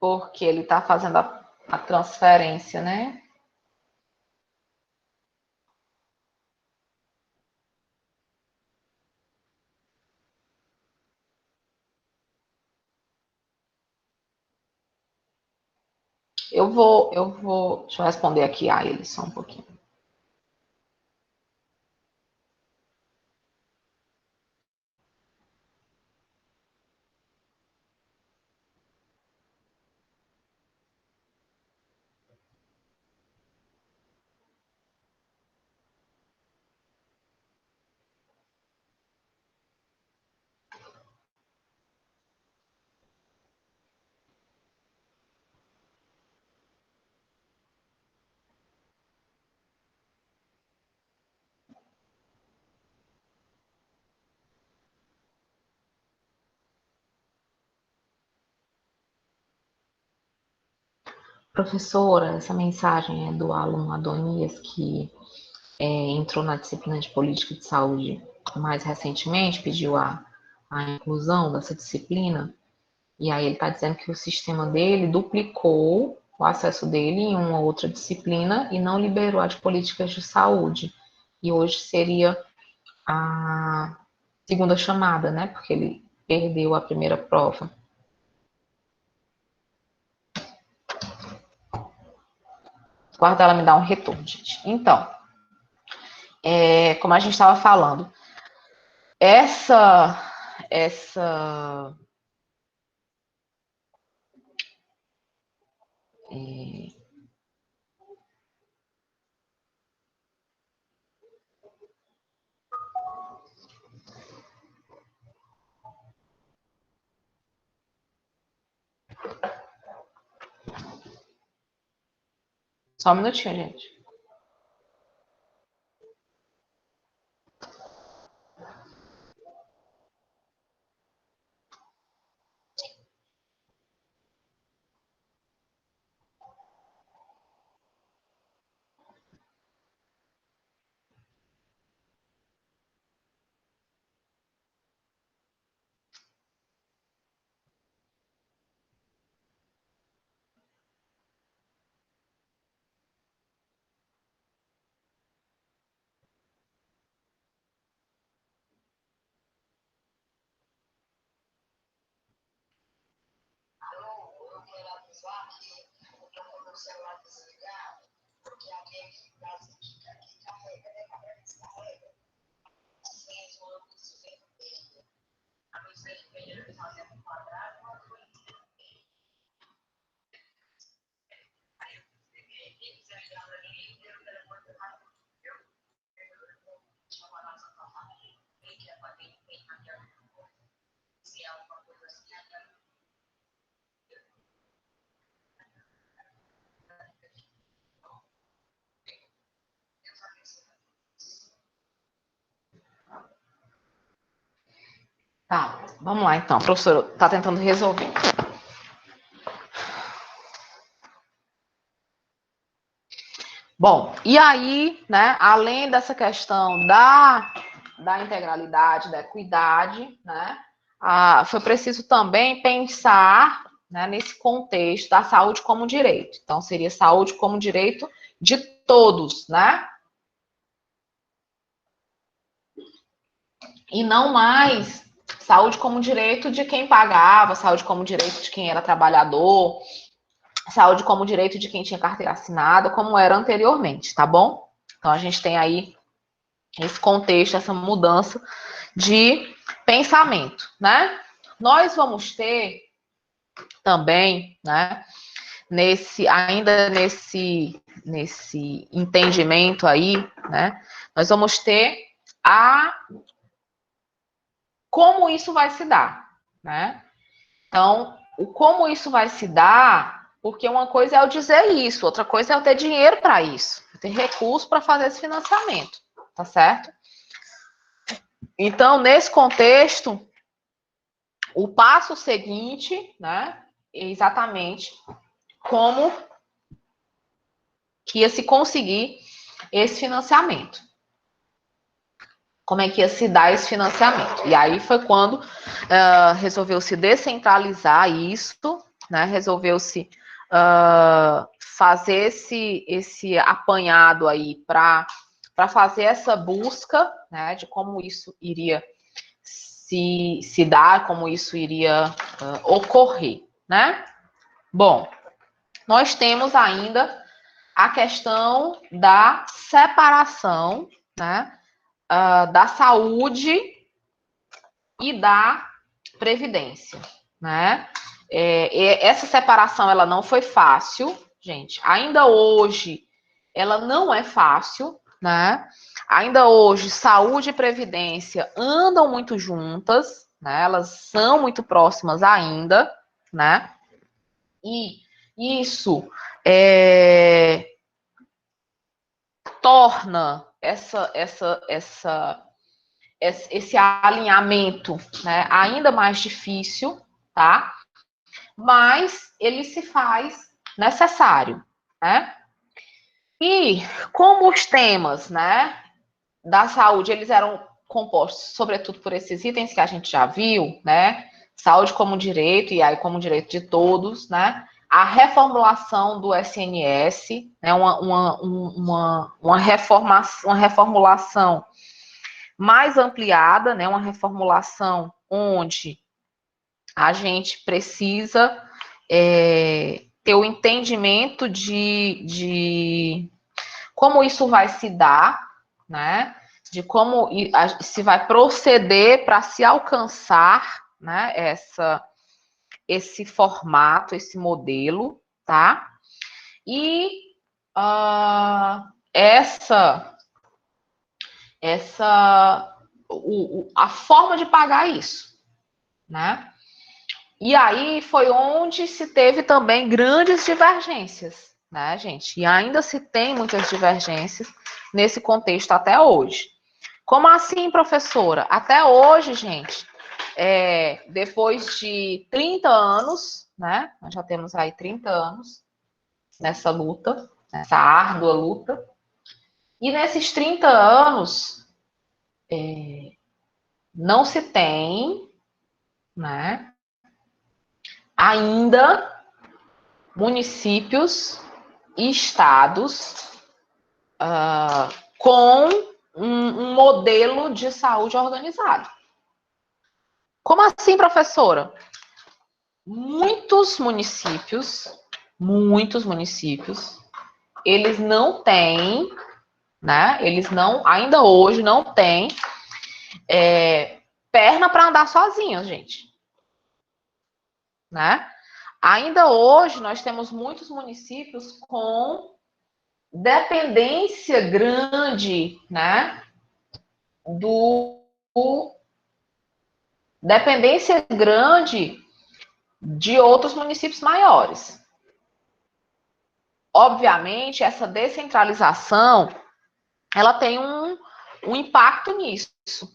porque ele está fazendo a transferência, né? Deixa eu responder aqui a ele só um pouquinho. Professora, essa mensagem é do aluno Adonias, que entrou na disciplina de política de saúde mais recentemente, pediu a inclusão dessa disciplina, e aí ele está dizendo que o sistema dele duplicou o acesso dele em uma outra disciplina e não liberou a de políticas de saúde. E hoje seria a segunda chamada, né? Porque ele perdeu a primeira prova. Guarda ela me dá um retorno, gente. Então, como a gente estava falando, essa é, só um minutinho, gente. Tá, vamos lá então. A professora está tentando resolver. Bom, e aí, né, além dessa questão da integralidade, da equidade, né, foi preciso também pensar, né, nesse contexto da saúde como direito. Então, seria saúde como direito de todos, né? E não mais saúde como direito de quem pagava, saúde como direito de quem era trabalhador, saúde como direito de quem tinha carteira assinada, como era anteriormente, tá bom? Então, a gente tem aí esse contexto, essa mudança de pensamento, né? Nós vamos ter também, né, ainda nesse entendimento aí, né, nós vamos ter como isso vai se dar, né? Então, o como isso vai se dar, porque uma coisa é eu dizer isso, outra coisa é eu ter dinheiro para isso, eu ter recurso para fazer esse financiamento, tá certo? Então, nesse contexto, o passo seguinte, né, é exatamente como que ia se conseguir esse financiamento. Como é que ia se dar esse financiamento? E aí foi quando resolveu-se descentralizar isso, né? Resolveu-se fazer esse apanhado aí para fazer essa busca, né? De como isso iria se dar, como isso iria ocorrer, né? Bom, nós temos ainda a questão da separação, né? Da saúde e da previdência, né? Essa separação ela não foi fácil, gente. Ainda hoje ela não é fácil, né? Ainda hoje saúde e previdência andam muito juntas, né? Elas são muito próximas ainda, né? E isso torna esse alinhamento, né, ainda mais difícil, tá? Mas ele se faz necessário, né? E como os temas, né, da saúde, eles eram compostos, sobretudo, por esses itens que a gente já viu, né? Saúde como direito, e aí como direito de todos, né? A reformulação do SNS, né? Uma reformulação mais ampliada, né? Uma reformulação onde a gente precisa ter o entendimento de como isso vai se dar, né? De como se vai proceder para se alcançar, né? Esse formato, esse modelo, tá? E a forma de pagar isso, né? E aí foi onde se teve também grandes divergências, né, gente? E ainda se tem muitas divergências nesse contexto até hoje. Como assim, professora? Até hoje, gente, depois de 30 anos, né? Nós já temos aí 30 anos nessa luta, nessa árdua luta. E nesses 30 anos, não se tem, né, ainda municípios e estados com um modelo de saúde organizado. Como assim, professora? muitos municípios, eles não têm, né? Eles não, ainda hoje não têm perna para andar sozinhos, gente, né? Ainda hoje nós temos muitos municípios com dependência grande, né? Dependência grande de outros municípios maiores. Obviamente, essa descentralização, ela tem um impacto nisso,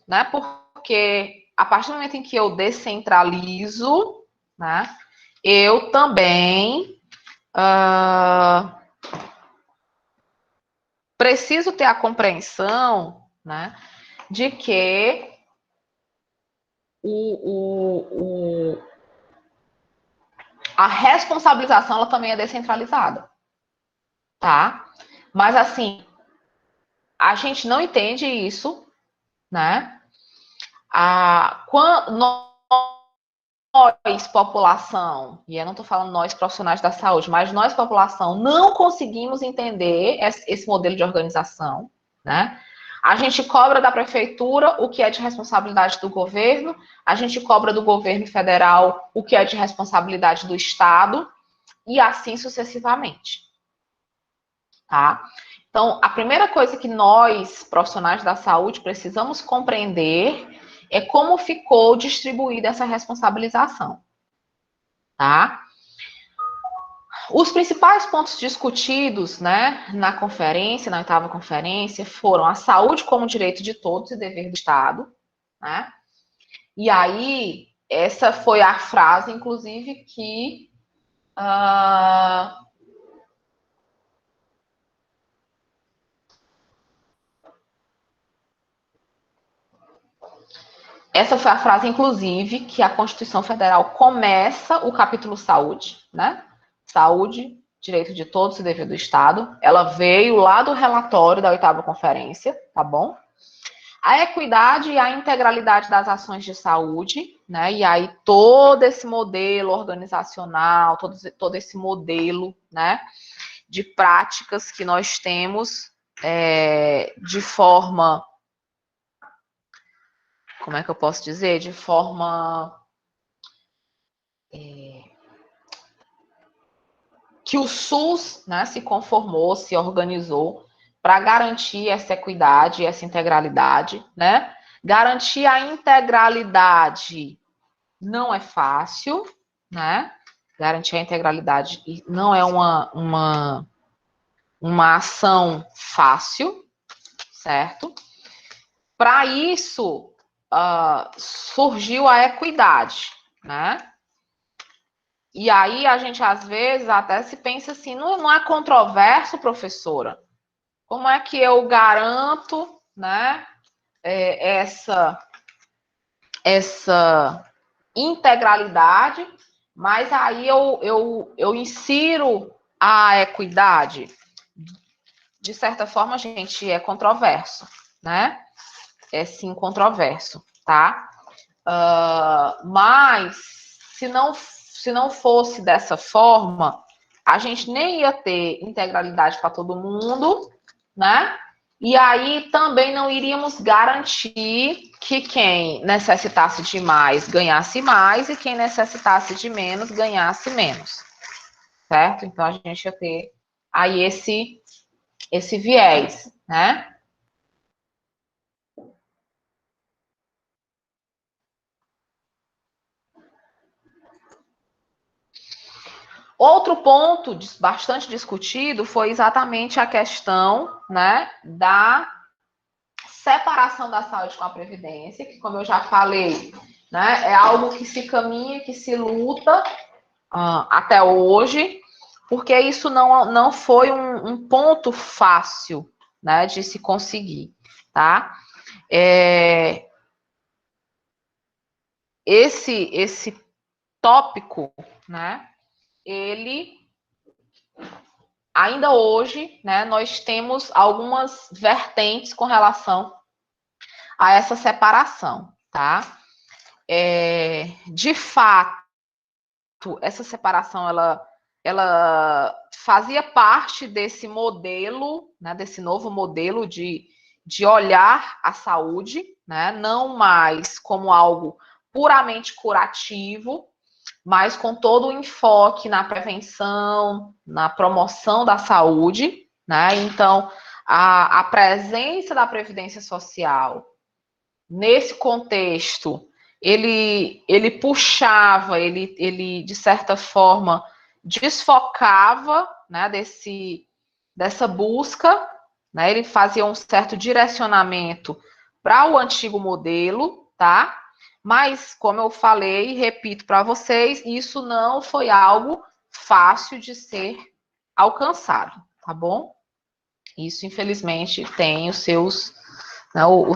né? Porque a partir do momento em que eu descentralizo, né, eu também preciso ter a compreensão, né, de que a responsabilização ela também é descentralizada, tá? Mas assim, a gente não entende isso, né? Quando nós, população, e eu não estou falando nós profissionais da saúde, mas nós, população, não conseguimos entender esse modelo de organização, né? A gente cobra da prefeitura o que é de responsabilidade do governo, a gente cobra do governo federal o que é de responsabilidade do estado, e assim sucessivamente, tá? Então, a primeira coisa que nós, profissionais da saúde, precisamos compreender é como ficou distribuída essa responsabilização, tá? Os principais pontos discutidos, né, na conferência, na oitava conferência, foram a saúde como direito de todos e dever do Estado, né? E aí, essa foi a frase, inclusive, que essa foi a frase, inclusive, que a Constituição Federal começa o capítulo saúde, né? Saúde, direito de todos e dever do Estado. Ela veio lá do relatório da oitava conferência, tá bom? A equidade e a integralidade das ações de saúde, né? E aí todo esse modelo organizacional, todo esse modelo, né? De práticas que nós temos de forma, como é que eu posso dizer? De forma que o SUS, né, se conformou, se organizou para garantir essa equidade, essa integralidade, né? Garantir a integralidade não é fácil, né? Garantir a integralidade não é uma ação fácil, certo? Para isso, surgiu a equidade, né? E aí a gente, às vezes, até se pensa assim, não é controverso, professora? Como é que eu garanto, né, essa integralidade, mas aí eu insiro a equidade? De certa forma, gente, é controverso, né? É sim controverso, tá? Mas se não fosse dessa forma, a gente nem ia ter integralidade para todo mundo, né? E aí também não iríamos garantir que quem necessitasse de mais ganhasse mais e quem necessitasse de menos ganhasse menos, certo? Então a gente ia ter aí esse viés, né? Outro ponto bastante discutido foi exatamente a questão, né, da separação da saúde com a previdência, que, como eu já falei, né, é algo que se caminha, que se luta até hoje, porque isso não foi um ponto fácil, né, de se conseguir, tá? Esse tópico, né, ele ainda hoje, né, nós temos algumas vertentes com relação a essa separação, tá? De fato, essa separação, ela fazia parte desse modelo, né, desse novo modelo de olhar a saúde, né, não mais como algo puramente curativo, mas com todo o enfoque na prevenção, na promoção da saúde, né? Então, a presença da Previdência Social nesse contexto, ele puxava, ele de certa forma desfocava, né, dessa busca, né? Ele fazia um certo direcionamento para o antigo modelo, tá? Mas, como eu falei e repito para vocês, isso não foi algo fácil de ser alcançado, tá bom? Isso, infelizmente, tem os seus, né, o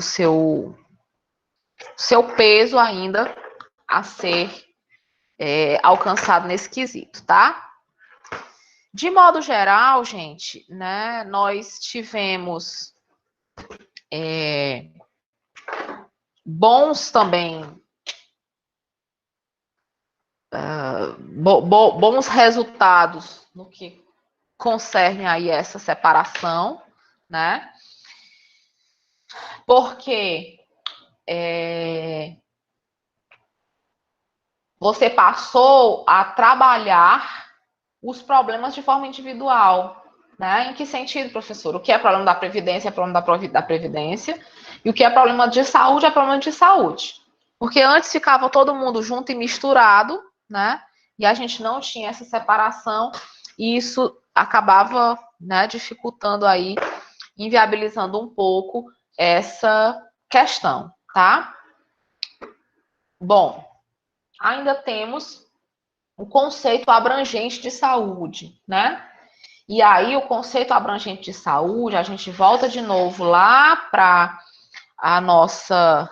seu peso ainda a ser alcançado nesse quesito, tá? De modo geral, gente, né, nós tivemos bons também, bons resultados no que concerne aí essa separação, né? Porque você passou a trabalhar os problemas de forma individual, né? Em que sentido, professor? O que é problema da Previdência é problema da Previdência, e o que é problema de saúde é problema de saúde. Porque antes ficava todo mundo junto e misturado, né? E a gente não tinha essa separação, e isso acabava, né, dificultando aí, inviabilizando um pouco essa questão, tá? Bom, ainda temos o conceito abrangente de saúde, né? E aí, o conceito abrangente de saúde, a gente volta de novo lá para a nossa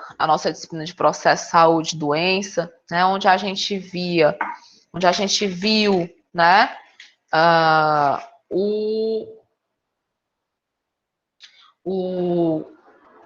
disciplina de processo, saúde e doença, né? Onde a gente viu, né? O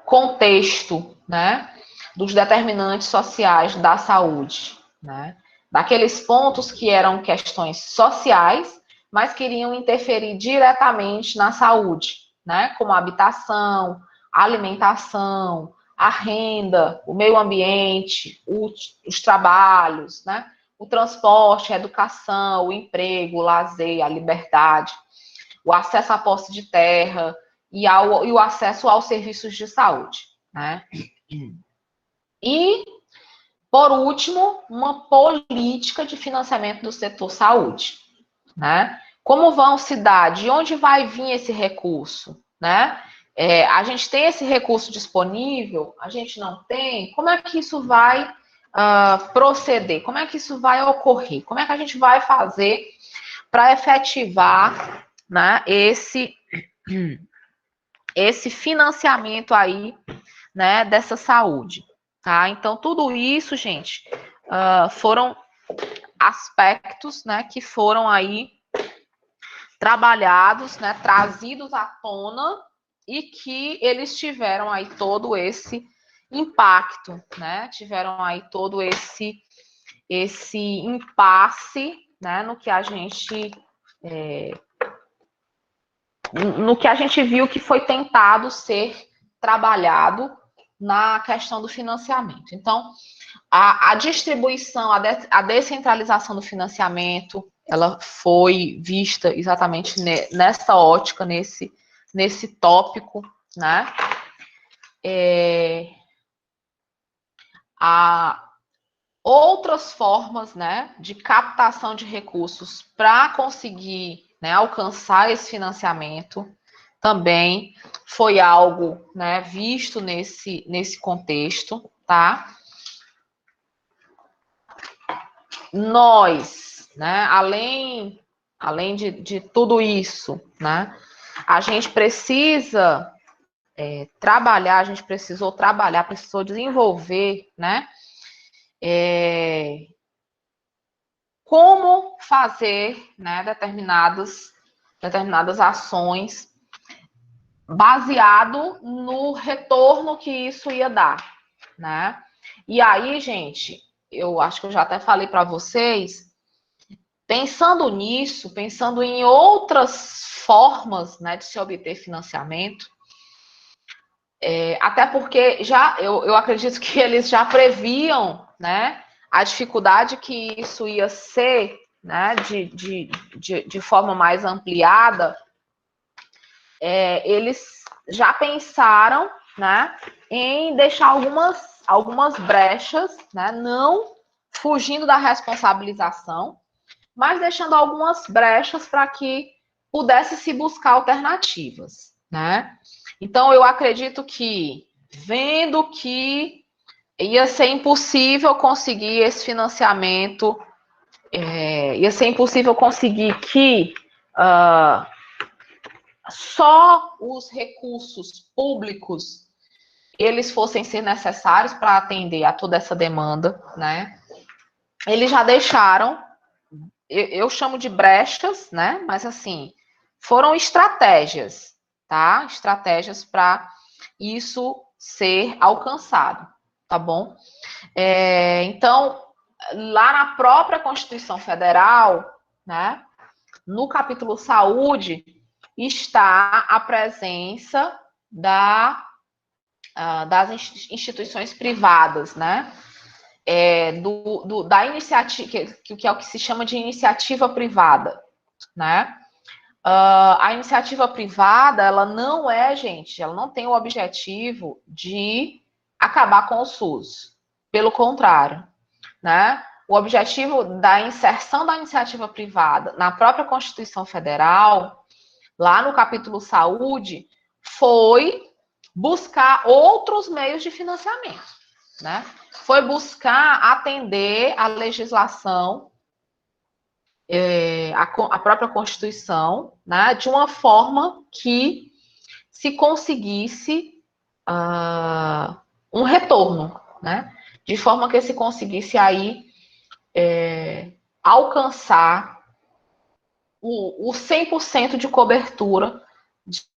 contexto, né? Dos determinantes sociais da saúde, né? Daqueles pontos que eram questões sociais, mas queriam interferir diretamente na saúde, né? Como a habitação, a alimentação, a renda, o meio ambiente, os trabalhos, né? O transporte, a educação, o emprego, o lazer, a liberdade, o acesso à posse de terra e o acesso aos serviços de saúde, né? E, por último, uma política de financiamento do setor saúde, né? Como vão se dar? De onde vai vir esse recurso, né? A gente tem esse recurso disponível? A gente não tem? Como é que isso vai proceder? Como é que isso vai ocorrer? Como é que a gente vai fazer para efetivar, né, esse financiamento aí, né, dessa saúde, tá? Então, tudo isso, gente, foram aspectos, né, que foram aí trabalhados, né, trazidos à tona e que eles tiveram aí todo esse impacto, né? Tiveram aí todo esse impasse, né, no que a gente viu que foi tentado ser trabalhado na questão do financiamento. Então, a distribuição, a descentralização do financiamento, ela foi vista exatamente nessa ótica, nesse tópico, né? Há outras formas, né, de captação de recursos para conseguir, né, alcançar esse financiamento também foi algo, né, visto nesse contexto, tá? Nós, né, além de tudo isso, né, a gente precisa precisou desenvolver, né, como fazer, né, determinadas ações baseado no retorno que isso ia dar, né? E aí, gente, eu acho que eu já até falei para vocês, pensando nisso, pensando em outras formas, né, de se obter financiamento, até porque eu acredito que eles já previam, né, a dificuldade que isso ia ser, né, de forma mais ampliada. Eles já pensaram, né, em deixar algumas brechas, né, não fugindo da responsabilização, mas deixando algumas brechas para que pudesse se buscar alternativas, né? Então, eu acredito que, vendo que ia ser impossível conseguir esse financiamento, ia ser impossível conseguir que só os recursos públicos eles fossem ser necessários para atender a toda essa demanda, né? Eles já deixaram, eu chamo de brechas, né? Mas assim, foram estratégias, tá? Estratégias para isso ser alcançado, tá bom? Então, lá na própria Constituição Federal, né? No capítulo Saúde, está a presença das instituições privadas, né? Da iniciativa, que é o que se chama de iniciativa privada, né? A iniciativa privada, ela não é, gente, ela não tem o objetivo de acabar com o SUS. Pelo contrário, né? O objetivo da inserção da iniciativa privada na própria Constituição Federal, lá no capítulo Saúde, foi buscar outros meios de financiamento, né? Foi buscar atender a legislação, a própria Constituição, né? De uma forma que se conseguisse um retorno, né? De forma que se conseguisse aí alcançar o 100% de cobertura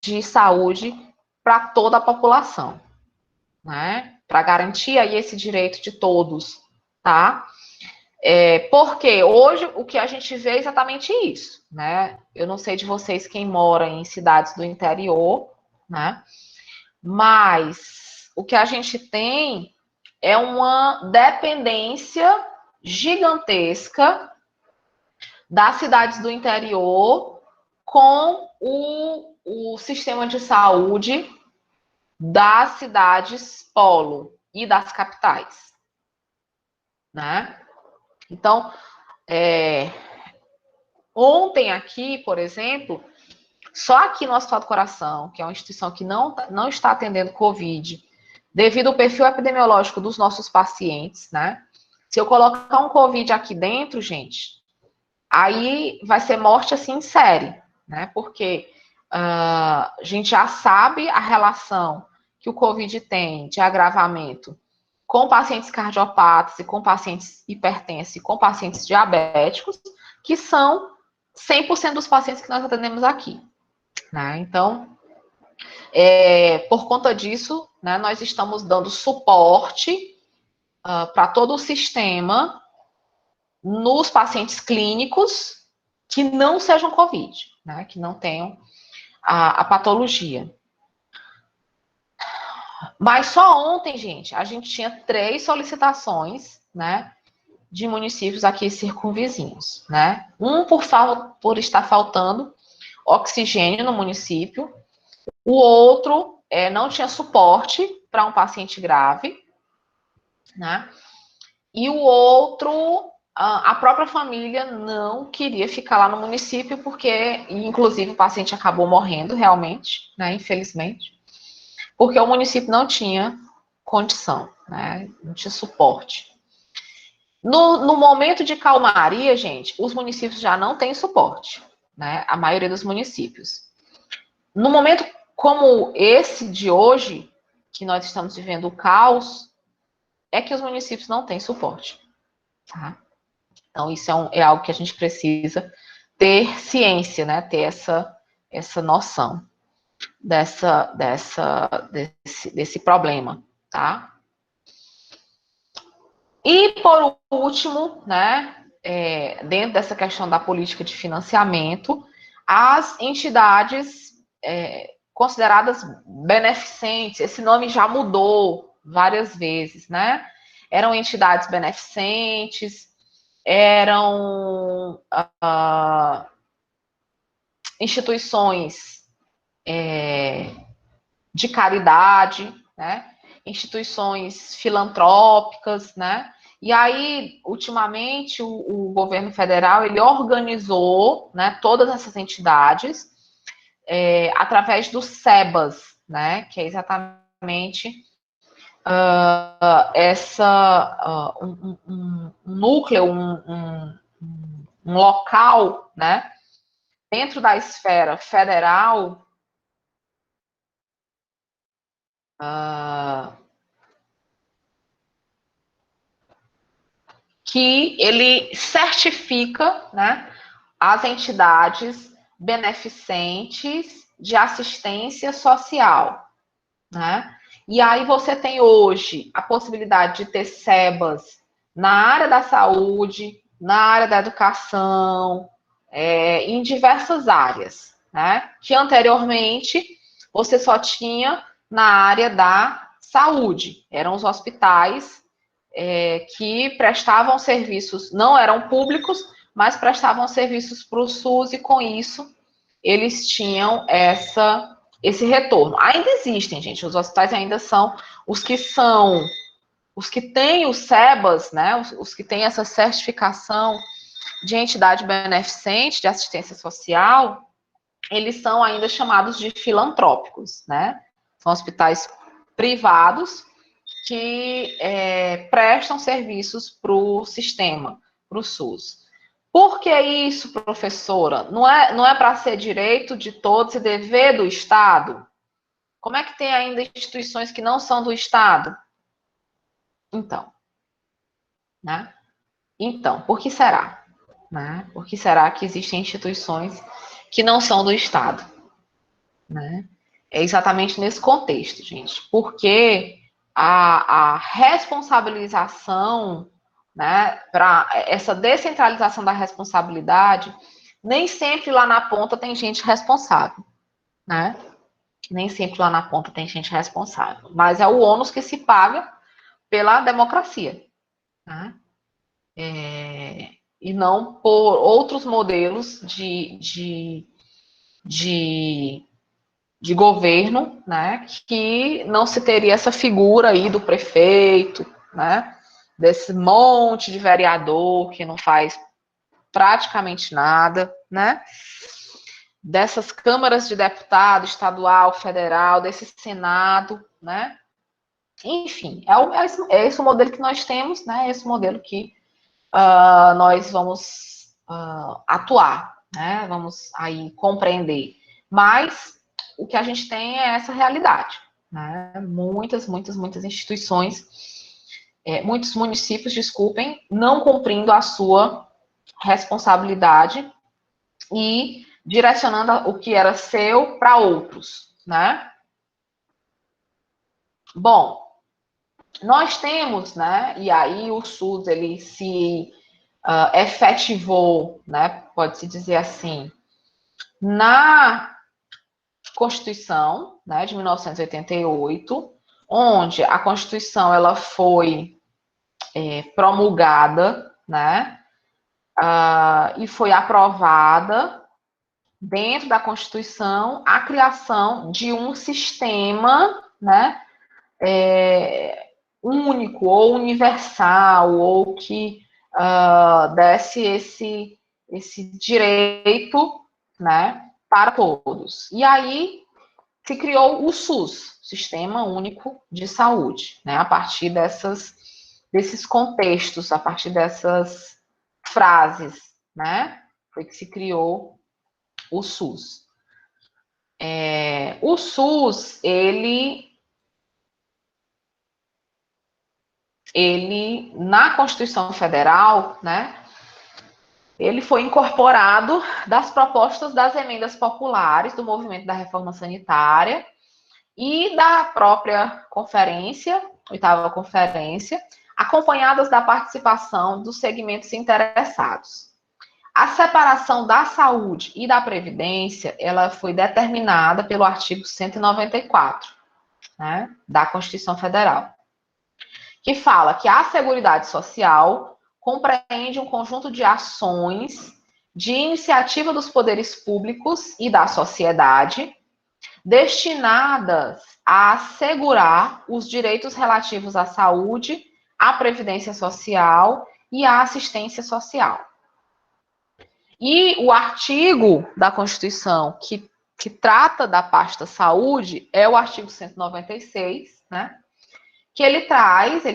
de saúde para toda a população, né? Para garantir aí esse direito de todos, tá? Porque hoje o que a gente vê é exatamente isso, né? Eu não sei de vocês quem mora em cidades do interior, né? Mas o que a gente tem é uma dependência gigantesca das cidades do interior com o sistema de saúde das cidades polo e das capitais, né? Então, ontem aqui, por exemplo, só aqui no Hospital do Coração, que é uma instituição que não está atendendo Covid, devido ao perfil epidemiológico dos nossos pacientes, né? Se eu colocar um Covid aqui dentro, gente, aí vai ser morte assim em série, né? Porque a gente já sabe a relação que o Covid tem de agravamento com pacientes cardiopatas e com pacientes hipertensos e com pacientes diabéticos, que são 100% dos pacientes que nós atendemos aqui, né? Então, por conta disso, né, nós estamos dando suporte para todo o sistema nos pacientes clínicos que não sejam COVID, né, que não tenham a patologia. Mas só ontem, gente, a gente tinha 3 solicitações, né, de municípios aqui circunvizinhos, né? Um por estar faltando oxigênio no município, o outro não tinha suporte para um paciente grave, né? E o outro, a própria família não queria ficar lá no município, porque, inclusive, o paciente acabou morrendo realmente, né? Infelizmente, porque o município não tinha condição, né? Não tinha suporte. No momento de calmaria, gente, os municípios já não têm suporte, né? A maioria dos municípios. No momento como esse de hoje, que nós estamos vivendo o caos, é que os municípios não têm suporte, tá? Então, isso é algo que a gente precisa ter ciência, né? Ter essa noção desse problema, tá? E, por último, né, dentro dessa questão da política de financiamento, as entidades consideradas beneficentes, esse nome já mudou várias vezes, né? Eram entidades beneficentes, eram instituições de caridade, né? Instituições filantrópicas, né? E aí, ultimamente, o governo federal ele organizou, né, todas essas entidades através do SEBAS, né? Que é exatamente um núcleo, um local, né? Dentro da esfera federal, que ele certifica, né, as entidades beneficentes de assistência social, né? E aí você tem hoje a possibilidade de ter SEBAS na área da saúde, na área da educação, em diversas áreas, né? Que anteriormente você só tinha na área da saúde, eram os hospitais que prestavam serviços, não eram públicos, mas prestavam serviços para o SUS e com isso eles tinham esse retorno. Ainda existem, gente, os hospitais ainda são os que têm os SEBAS, né, os que têm essa certificação de entidade beneficente de assistência social, eles são ainda chamados de filantrópicos, né? São hospitais privados que prestam serviços para o sistema, para o SUS. Por que isso, professora? Não é para ser direito de todos e dever do Estado? Como é que tem ainda instituições que não são do Estado? Então, né? Então, por que será? Né? Por que será que existem instituições que não são do Estado? Né? É exatamente nesse contexto, gente. Porque a responsabilização, né, para essa descentralização da responsabilidade, nem sempre lá na ponta tem gente responsável, né? Nem sempre lá na ponta tem gente responsável. Mas é o ônus que se paga pela democracia, né? E não por outros modelos de governo, né, que não se teria essa figura aí do prefeito, né, desse monte de vereador que não faz praticamente nada, né, dessas câmaras de deputado estadual, federal, desse Senado, né, enfim, é esse o modelo que nós temos, né, é esse modelo que nós vamos atuar, né, vamos aí compreender, mas o que a gente tem é essa realidade, né? Muitas instituições, muitos municípios, desculpem, não cumprindo a sua responsabilidade e direcionando o que era seu para outros, né? Bom, nós temos, né? E aí o SUS ele se efetivou, né? Pode-se dizer assim, na Constituição, né, de 1988, onde a Constituição ela foi promulgada, né, e foi aprovada dentro da Constituição a criação de um sistema, né, único ou universal ou que desse esse direito, né, para todos. E aí se criou o SUS, Sistema Único de Saúde, né? A partir desses contextos, a partir dessas frases, né? Foi que se criou o SUS. O SUS, ele, na Constituição Federal, né? Ele foi incorporado das propostas das emendas populares do movimento da reforma sanitária e da própria conferência, oitava conferência, acompanhadas da participação dos segmentos interessados. A separação da saúde e da previdência, ela foi determinada pelo artigo 194, né, da Constituição Federal, que fala que a Seguridade Social compreende um conjunto de ações de iniciativa dos poderes públicos e da sociedade destinadas a assegurar os direitos relativos à saúde, à previdência social e à assistência social. E o artigo da Constituição que trata da pasta saúde é o artigo 196, né? Que ele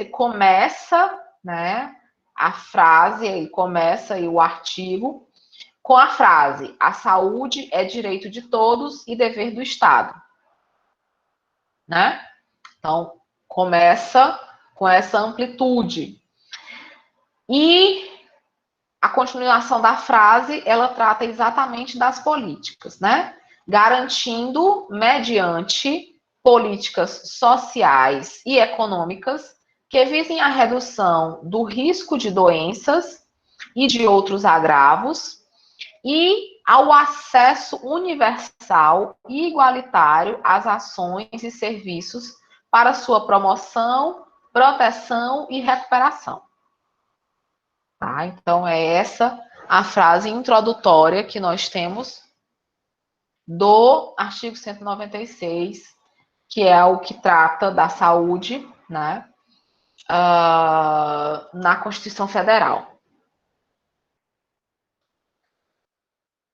começa, né, a frase, ele começa aí o artigo com a frase: a saúde é direito de todos e dever do Estado, né? Então, começa com essa amplitude. E a continuação da frase, ela trata exatamente das políticas, né? Garantindo, mediante políticas sociais e econômicas que visem a redução do risco de doenças e de outros agravos e ao acesso universal e igualitário às ações e serviços para sua promoção, proteção e recuperação. Tá? Então, é essa a frase introdutória que nós temos do artigo 196, que é o que trata da saúde, né, na Constituição Federal.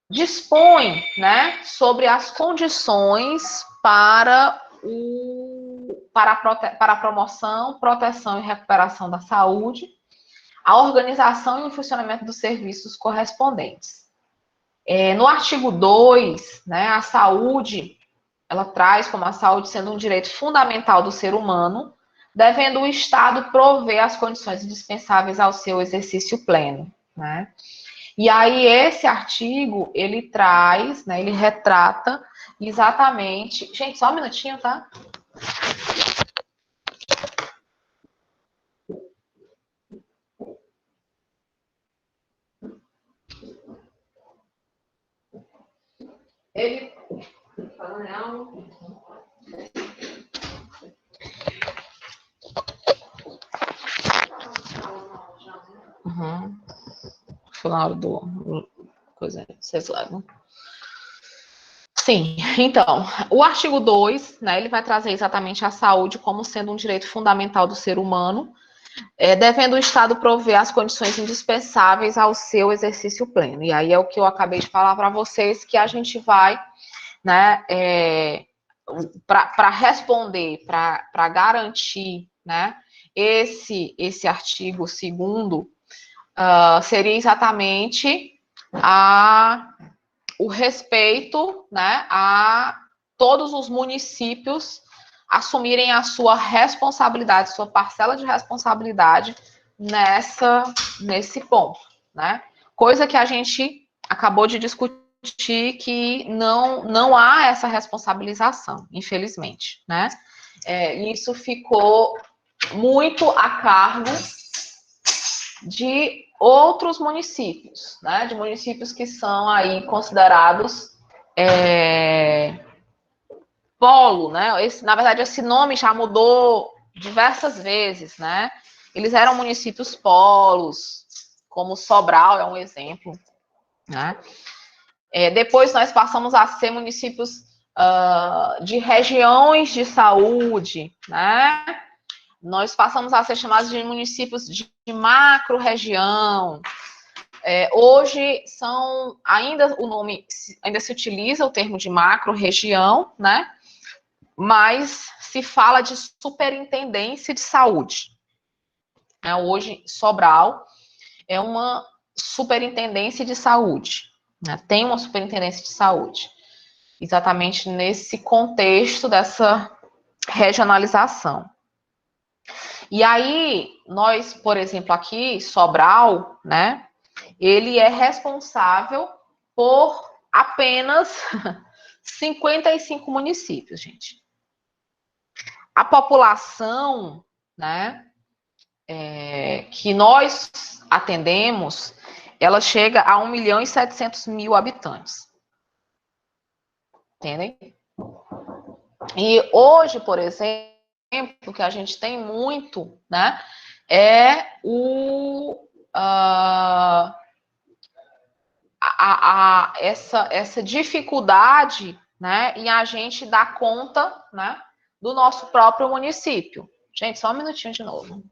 Dispõe, né, sobre as condições para a promoção, proteção e recuperação da saúde, a organização e o funcionamento dos serviços correspondentes. No artigo 2, né, a saúde, ela traz como a saúde sendo um direito fundamental do ser humano, devendo o Estado prover as condições indispensáveis ao seu exercício pleno, né? E aí esse artigo, ele traz, né, ele retrata exatamente... Gente, só um minutinho, tá? Ele... Uhum. Foi na hora do... coisa, vocês levam. Sim, então, o artigo 2, né, ele vai trazer exatamente a saúde como sendo um direito fundamental do ser humano, devendo o Estado prover as condições indispensáveis ao seu exercício pleno. E aí é o que eu acabei de falar para vocês, que a gente vai, né, para responder, para garantir, né, esse artigo 2º, seria exatamente o respeito, né, a todos os municípios assumirem a sua responsabilidade, sua parcela de responsabilidade nesse ponto, né? Coisa que a gente acabou de discutir, que não há essa responsabilização, infelizmente, né? Isso ficou muito a cargo de outros municípios, né? De municípios que são aí considerados polo, né? Na verdade, esse nome já mudou diversas vezes, né? Eles eram municípios polos, como Sobral é um exemplo, né? Depois nós passamos a ser municípios de regiões de saúde, né? Nós passamos a ser chamados de municípios de macro-região. Hoje ainda se utiliza o termo de macro-região, né? Mas se fala de superintendência de saúde. Hoje, Sobral é uma superintendência de saúde, né? Tem uma superintendência de saúde, exatamente nesse contexto dessa regionalização. E aí, nós, por exemplo, aqui, Sobral, né, ele é responsável por apenas 55 municípios, gente. A população, né, que nós atendemos, ela chega a 1.700.000 habitantes. Entendem? E hoje, por exemplo, que a gente tem muito, né, é essa dificuldade, né, em a gente dar conta, né, do nosso próprio município. Gente, só um minutinho de novo.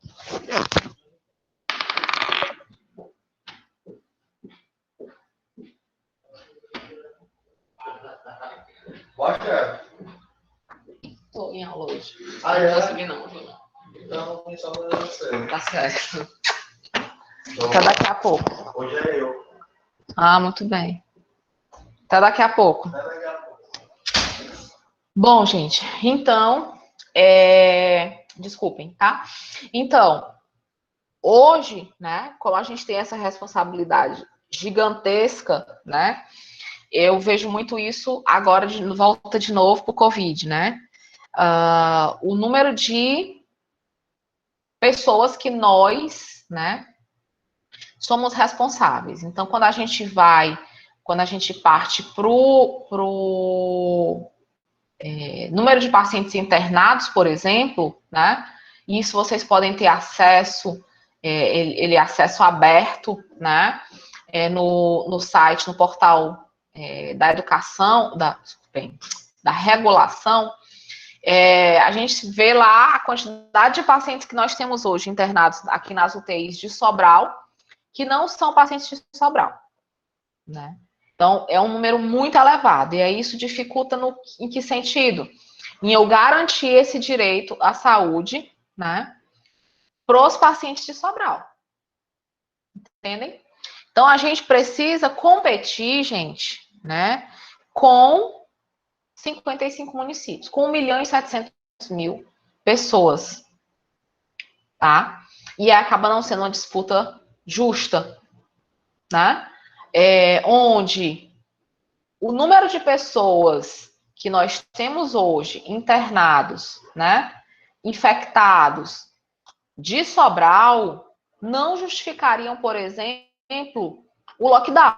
Pode. Estou em aula hoje. Ah, não é? consegui, não. Então, só pra você. Tá certo. Até daqui a pouco. Hoje é eu. Ah, muito bem. Até daqui a pouco. Até daqui a pouco. Bom, gente, então, desculpem, tá? Então, hoje, né, como a gente tem essa responsabilidade gigantesca, né, eu vejo muito isso agora, volta de novo para o Covid, né? O número de pessoas que nós, né, somos responsáveis. Então, quando a gente parte pro número de pacientes internados, por exemplo, né? Isso vocês podem ter acesso, ele é acesso aberto, né? No site, no portal da educação, da regulação, a gente vê lá a quantidade de pacientes que nós temos hoje internados aqui nas UTIs de Sobral, que não são pacientes de Sobral, né? Então, é um número muito elevado, e aí isso dificulta em que sentido? Em eu garantir esse direito à saúde, né, para os pacientes de Sobral. Entendem? Então, a gente precisa competir, gente, né, com 55 municípios, com 1.700.000 pessoas, tá? E acaba não sendo uma disputa justa, né? Onde o número de pessoas que nós temos hoje internados, né, infectados de Sobral, não justificariam, por exemplo, o lockdown.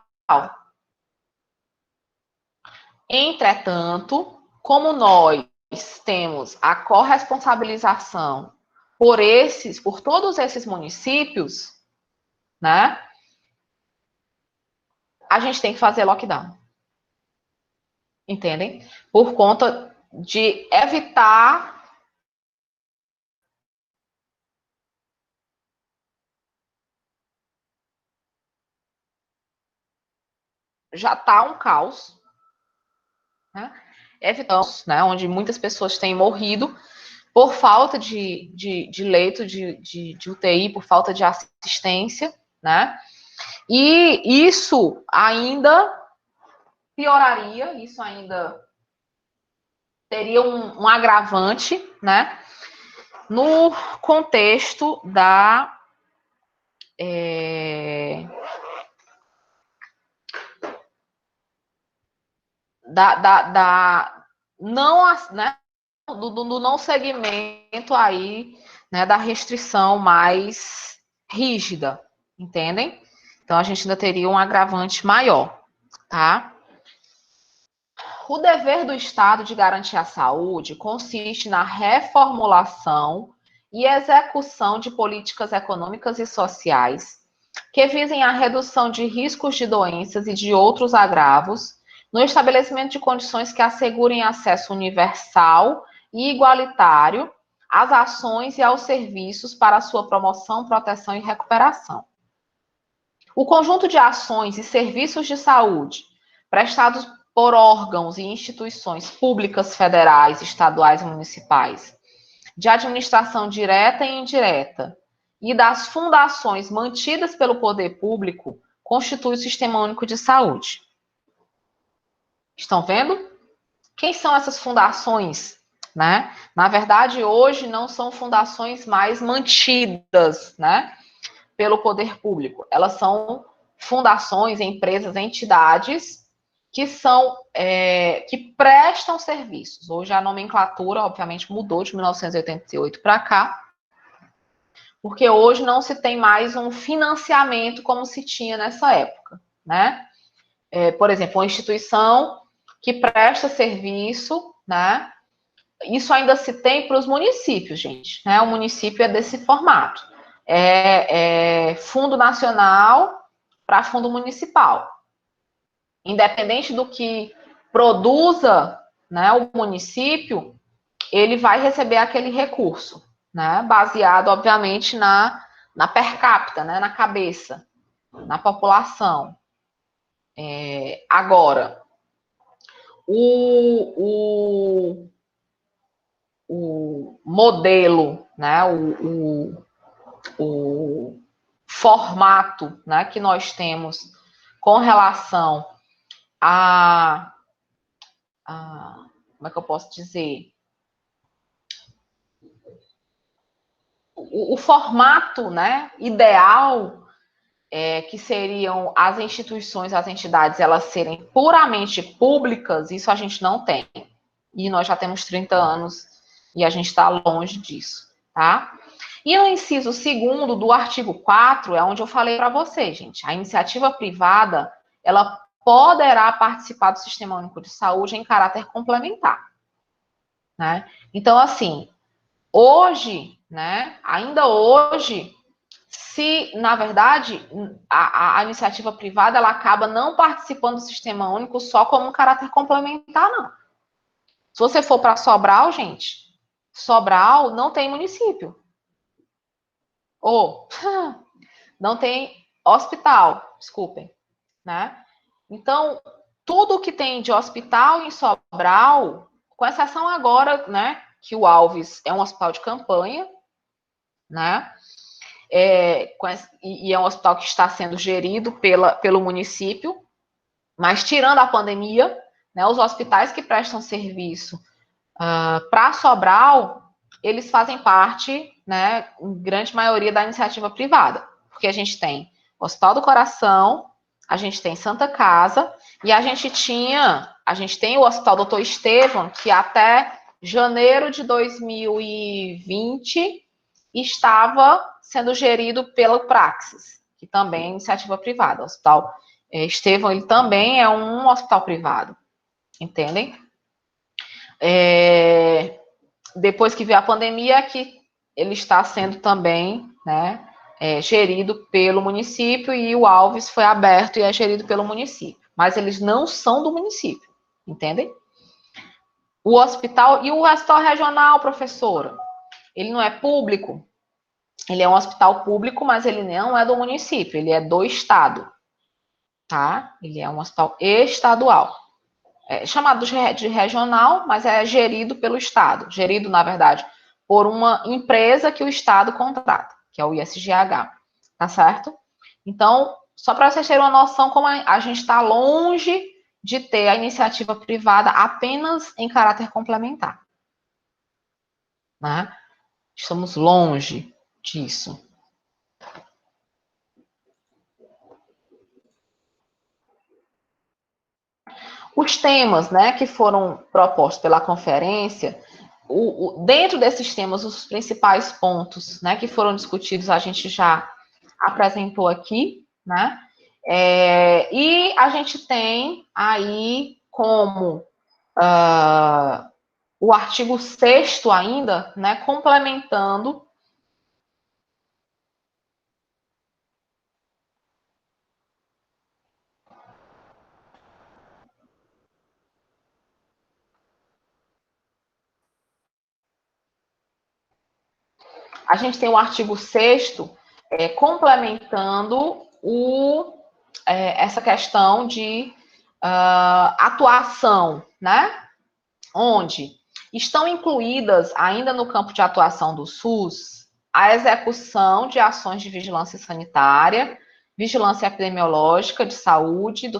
Entretanto, como nós temos a corresponsabilização por todos esses municípios, né, a gente tem que fazer lockdown. Entendem? Por conta de evitar já está um caos, né? Evitamos, né? Onde muitas pessoas têm morrido por falta de leito de UTI, por falta de assistência, né? E isso ainda pioraria, isso ainda teria um agravante, né? No contexto não, né, do não segmento aí, né, da restrição mais rígida, entendem? Então, a gente ainda teria um agravante maior, tá? O dever do Estado de garantir a saúde consiste na reformulação e execução de políticas econômicas e sociais que visem a redução de riscos de doenças e de outros agravos, no estabelecimento de condições que assegurem acesso universal e igualitário às ações e aos serviços para sua promoção, proteção e recuperação. O conjunto de ações e serviços de saúde prestados por órgãos e instituições públicas federais, estaduais e municipais, de administração direta e indireta, e das fundações mantidas pelo poder público, constitui o Sistema Único de Saúde. Estão vendo? Quem são essas fundações? Né? Na verdade, hoje não são fundações mais mantidas, né, pelo poder público. Elas são fundações, empresas, entidades que são que prestam serviços. Hoje a nomenclatura, obviamente, mudou de 1988 para cá. porque hoje não se tem mais um financiamento como se tinha nessa época, né? Por exemplo, uma instituição que presta serviço, né? Isso ainda se tem para os municípios, gente, né? O município é desse formato. Fundo nacional para fundo municipal. Independente do que produza, né, o município, ele vai receber aquele recurso, né? Baseado, obviamente, na per capita, né? Na cabeça, na população. Agora, o modelo, né, o formato, né, que nós temos com relação como é que eu posso dizer? O formato, né, ideal que seriam as instituições, as entidades, elas serem puramente públicas, isso a gente não tem. E nós já temos 30 anos e a gente está longe disso, tá? E no inciso 2º do artigo 4, é onde eu falei para vocês, gente, a iniciativa privada, ela poderá participar do Sistema Único de Saúde em caráter complementar, né? Então, assim, hoje, né, ainda hoje, se, na verdade, a iniciativa privada, ela acaba não participando do Sistema Único só como um caráter complementar, não. Se você for para Sobral, gente, Sobral não tem município. Ou não tem hospital, desculpem, né? Então, tudo que tem de hospital em Sobral, com exceção agora, né, que o Alves é um hospital de campanha, né? E é um hospital que está sendo gerido pelo município, mas tirando a pandemia, né, os hospitais que prestam serviço para Sobral, eles fazem parte, né, em grande maioria, da iniciativa privada, porque a gente tem o Hospital do Coração, a gente tem Santa Casa, e a gente tem o Hospital Dr. Estevão, que até janeiro de 2020 estava sendo gerido pelo Praxis, que também é iniciativa privada. O Hospital Estevão, ele também é um hospital privado, entendem? Depois que veio a pandemia, que ele está sendo também, né, gerido pelo município, e o Alves foi aberto e é gerido pelo município. Mas eles não são do município, entendem? O hospital regional, professora, ele não é público, ele é um hospital público, mas ele não é do município, ele é do estado, tá? Ele é um hospital estadual. Chamado de regional, mas é gerido pelo estado. Gerido, na verdade, por uma empresa que o estado contrata, que é o ISGH, tá certo? Então, só para vocês terem uma noção como a gente está longe de ter a iniciativa privada apenas em caráter complementar, né? Estamos longe disso. Os temas, né, que foram propostos pela conferência, dentro desses temas, os principais pontos, né, que foram discutidos, a gente já apresentou aqui, né? E a gente tem aí como o artigo 6º ainda, né, complementando a gente tem o artigo 6º complementando essa questão de atuação, né? Onde estão incluídas, ainda no campo de atuação do SUS, a execução de ações de vigilância sanitária, vigilância epidemiológica de saúde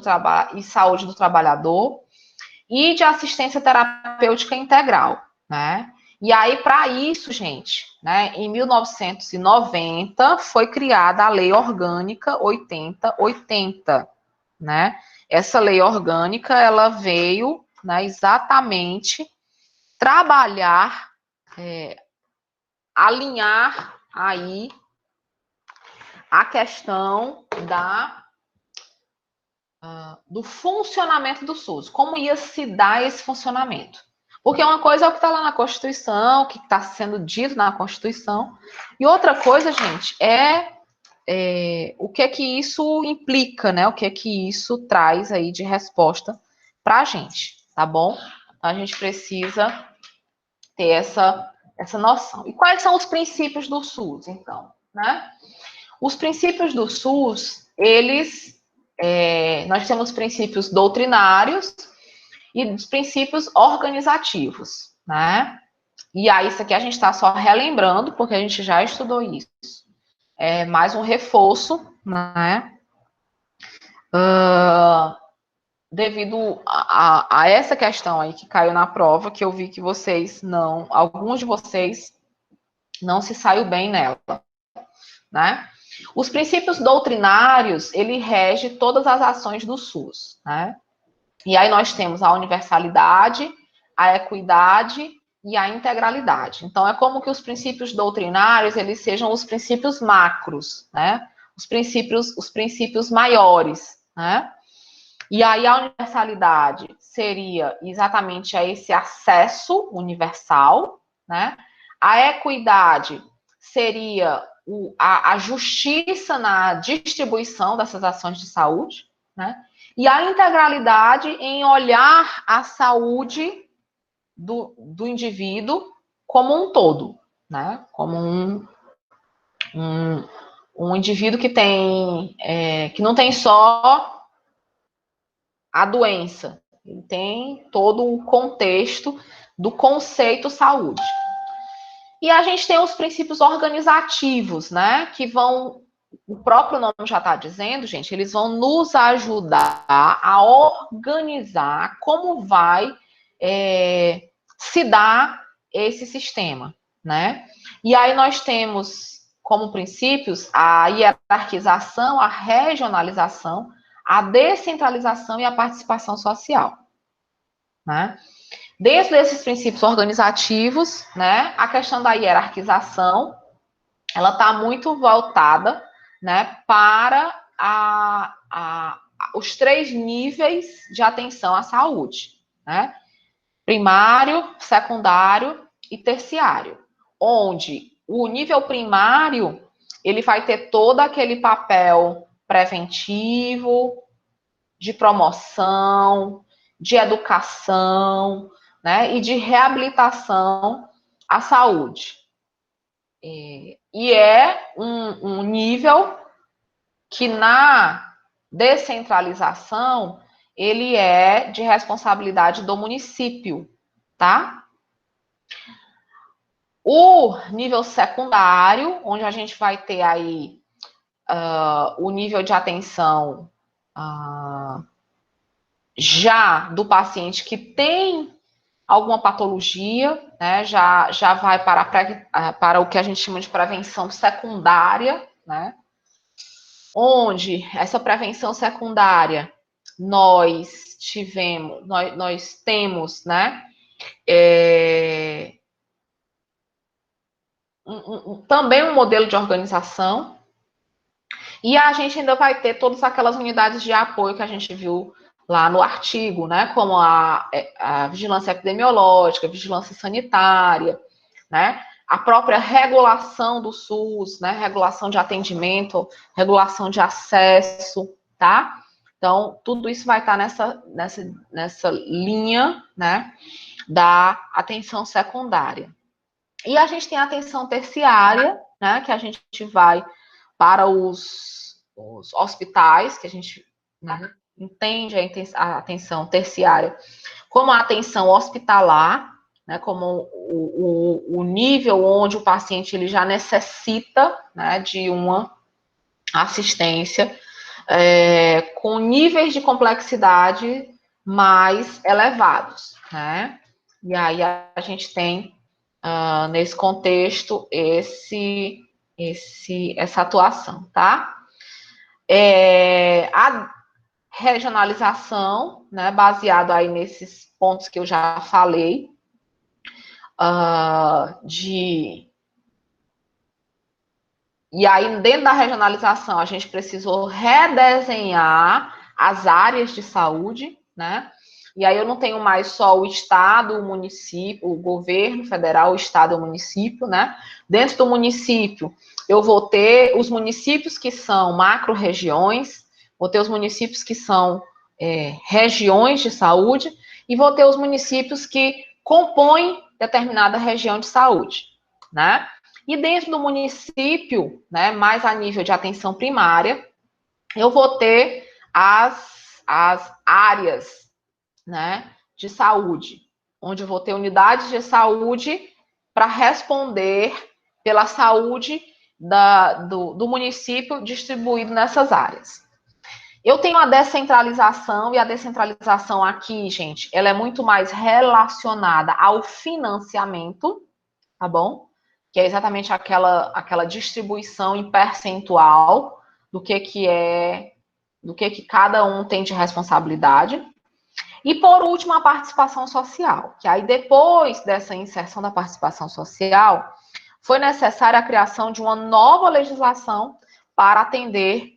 e saúde do trabalhador e de assistência terapêutica integral, né? E aí, para isso, gente, né, em 1990 foi criada a Lei Orgânica 8080, né? Essa lei orgânica, ela veio, né, exatamente trabalhar, alinhar aí a questão do funcionamento do SUS. Como ia se dar esse funcionamento? Porque uma coisa é o que está lá na Constituição, o que está sendo dito na Constituição, e outra coisa, gente, o que é que isso implica, né? O que é que isso traz aí de resposta para a gente, tá bom? A gente precisa ter essa noção. E quais são os princípios do SUS, então, né? Os princípios do SUS, nós temos princípios doutrinários e os princípios organizativos, né? E aí, isso aqui a gente está só relembrando, porque a gente já estudou isso. É mais um reforço, né? Devido a essa questão aí que caiu na prova, que eu vi que alguns de vocês não se saiu bem nela, né? Os princípios doutrinários, ele rege todas as ações do SUS, né? E aí nós temos a universalidade, a equidade e a integralidade. Então, é como que os princípios doutrinários, eles sejam os princípios macros, né? Os princípios maiores, né? E aí a universalidade seria exatamente esse acesso universal, né? A equidade seria a justiça na distribuição dessas ações de saúde, né? E a integralidade em olhar a saúde do indivíduo como um todo, né? Como um indivíduo que não tem só a doença, ele tem todo o contexto do conceito saúde. E a gente tem os princípios organizativos, né? Que o próprio nome já está dizendo, gente, eles vão nos ajudar a organizar como vai se dar esse sistema, né? E aí nós temos como princípios a hierarquização, a regionalização, a descentralização e a participação social, né? Dentro desses princípios organizativos, né, a questão da hierarquização, ela está muito voltada, né, para os 3 níveis de atenção à saúde, né? Primário, secundário e terciário, onde o nível primário, ele vai ter todo aquele papel preventivo, de promoção, de educação, né, e de reabilitação à saúde. E é um nível que na descentralização ele é de responsabilidade do município, tá? O nível secundário, onde a gente vai ter aí o nível de atenção já do paciente que tem alguma patologia, né, já vai para o que a gente chama de prevenção secundária, né, onde essa prevenção secundária nós temos, né, também um modelo de organização, e a gente ainda vai ter todas aquelas unidades de apoio que a gente viu lá no artigo, né, como a vigilância epidemiológica, vigilância sanitária, né, a própria regulação do SUS, né, regulação de atendimento, regulação de acesso, tá? Então, tudo isso vai estar nessa linha, né, da atenção secundária. E a gente tem a atenção terciária, né, que a gente vai para os hospitais, que a gente, né, entende a atenção terciária como a atenção hospitalar, né, como o nível onde o paciente ele já necessita, né, de uma assistência com níveis de complexidade mais elevados, né? E aí a gente tem nesse contexto essa atuação, tá? A regionalização, né, baseado aí nesses pontos que eu já falei, E aí, dentro da regionalização, a gente precisou redesenhar as áreas de saúde, né? E aí eu não tenho mais só o estado, o município, o governo federal, o estado e o município, né? Dentro do município, eu vou ter os municípios que são macro-regiões, vou ter os municípios que são regiões de saúde, e vou ter os municípios que compõem determinada região de saúde, né? E dentro do município, né, mais a nível de atenção primária, eu vou ter as áreas, né, de saúde, onde eu vou ter unidades de saúde para responder pela saúde do município distribuído nessas áreas. Eu tenho a descentralização, e a descentralização aqui, gente, ela é muito mais relacionada ao financiamento, tá bom? Que é exatamente aquela distribuição em percentual do que cada um tem de responsabilidade. E, por último, a participação social, que aí depois dessa inserção da participação social, foi necessária a criação de uma nova legislação para atender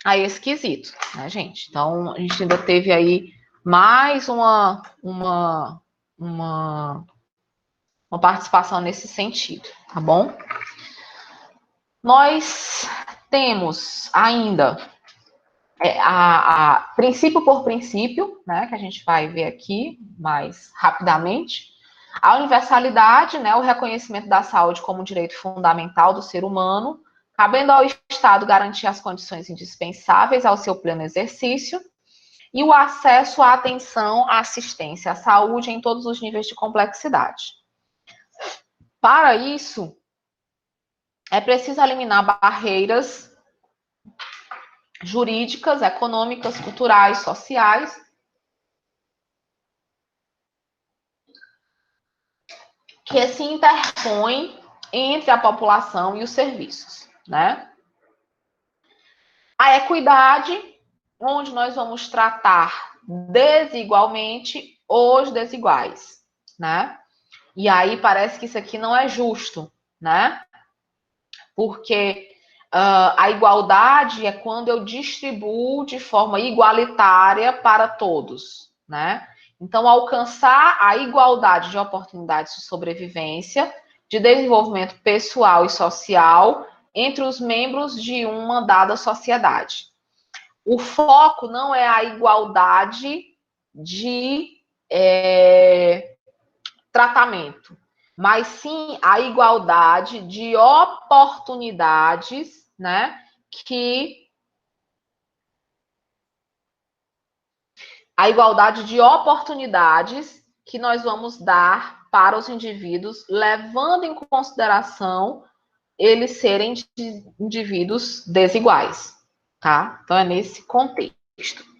a esse quesito, né, gente? Então, a gente ainda teve aí mais uma participação nesse sentido, tá bom? Nós temos ainda princípio por princípio, né, que a gente vai ver aqui mais rapidamente, a universalidade, né, o reconhecimento da saúde como um direito fundamental do ser humano, cabendo ao Estado garantir as condições indispensáveis ao seu pleno exercício, e o acesso à atenção, à assistência, à saúde em todos os níveis de complexidade. Para isso, é preciso eliminar barreiras jurídicas, econômicas, culturais, sociais, que se interpõem entre a população e os serviços, né? A equidade, onde nós vamos tratar desigualmente os desiguais, né? E aí parece que isso aqui não é justo, né? Porque a igualdade é quando eu distribuo de forma igualitária para todos, né? Então, alcançar a igualdade de oportunidades de sobrevivência, de desenvolvimento pessoal e social entre os membros de uma dada sociedade. O foco não é a igualdade de tratamento, mas sim a igualdade de oportunidades, né? A igualdade de oportunidades que nós vamos dar para os indivíduos, levando em consideração eles serem indivíduos desiguais, tá? Então é nesse contexto.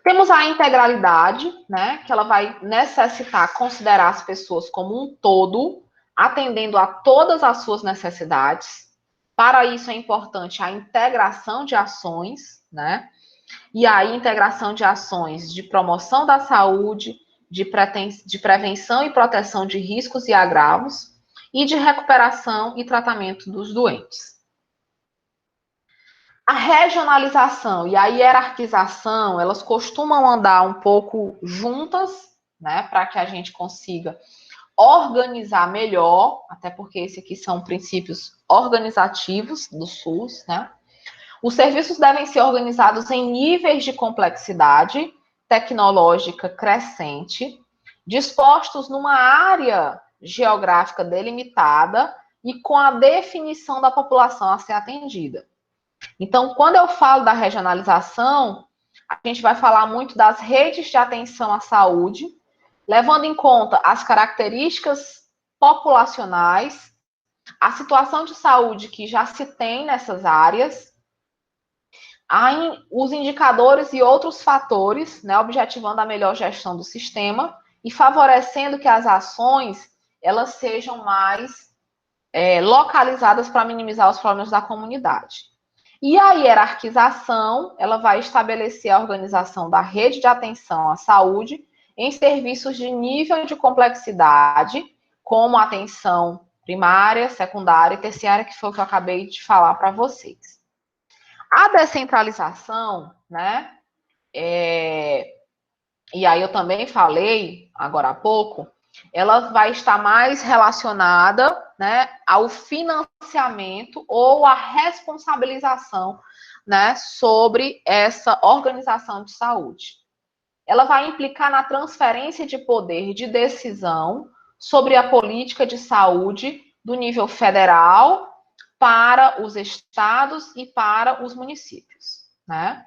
Temos a integralidade, né, que ela vai necessitar considerar as pessoas como um todo, atendendo a todas as suas necessidades. Para isso é importante a integração de ações, né? E aí integração de ações de promoção da saúde, de prevenção e proteção de riscos e agravos, e de recuperação e tratamento dos doentes. A regionalização e a hierarquização, elas costumam andar um pouco juntas, né, para que a gente consiga organizar melhor, até porque esses aqui são princípios organizativos do SUS, né? Os serviços devem ser organizados em níveis de complexidade tecnológica crescente, dispostos numa área geográfica delimitada e com a definição da população a ser atendida. Então, quando eu falo da regionalização, a gente vai falar muito das redes de atenção à saúde, levando em conta as características populacionais, a situação de saúde que já se tem nessas áreas, os indicadores e outros fatores, né, objetivando a melhor gestão do sistema e favorecendo que as ações elas sejam mais localizadas para minimizar os problemas da comunidade. E a hierarquização, ela vai estabelecer a organização da rede de atenção à saúde em serviços de nível de complexidade, como atenção primária, secundária e terciária, que foi o que eu acabei de falar para vocês. A descentralização, né, e aí eu também falei, agora há pouco, ela vai estar mais relacionada, né, ao financiamento ou à responsabilização, né, sobre essa organização de saúde. Ela vai implicar na transferência de poder de decisão sobre a política de saúde do nível federal para os estados e para os municípios, né?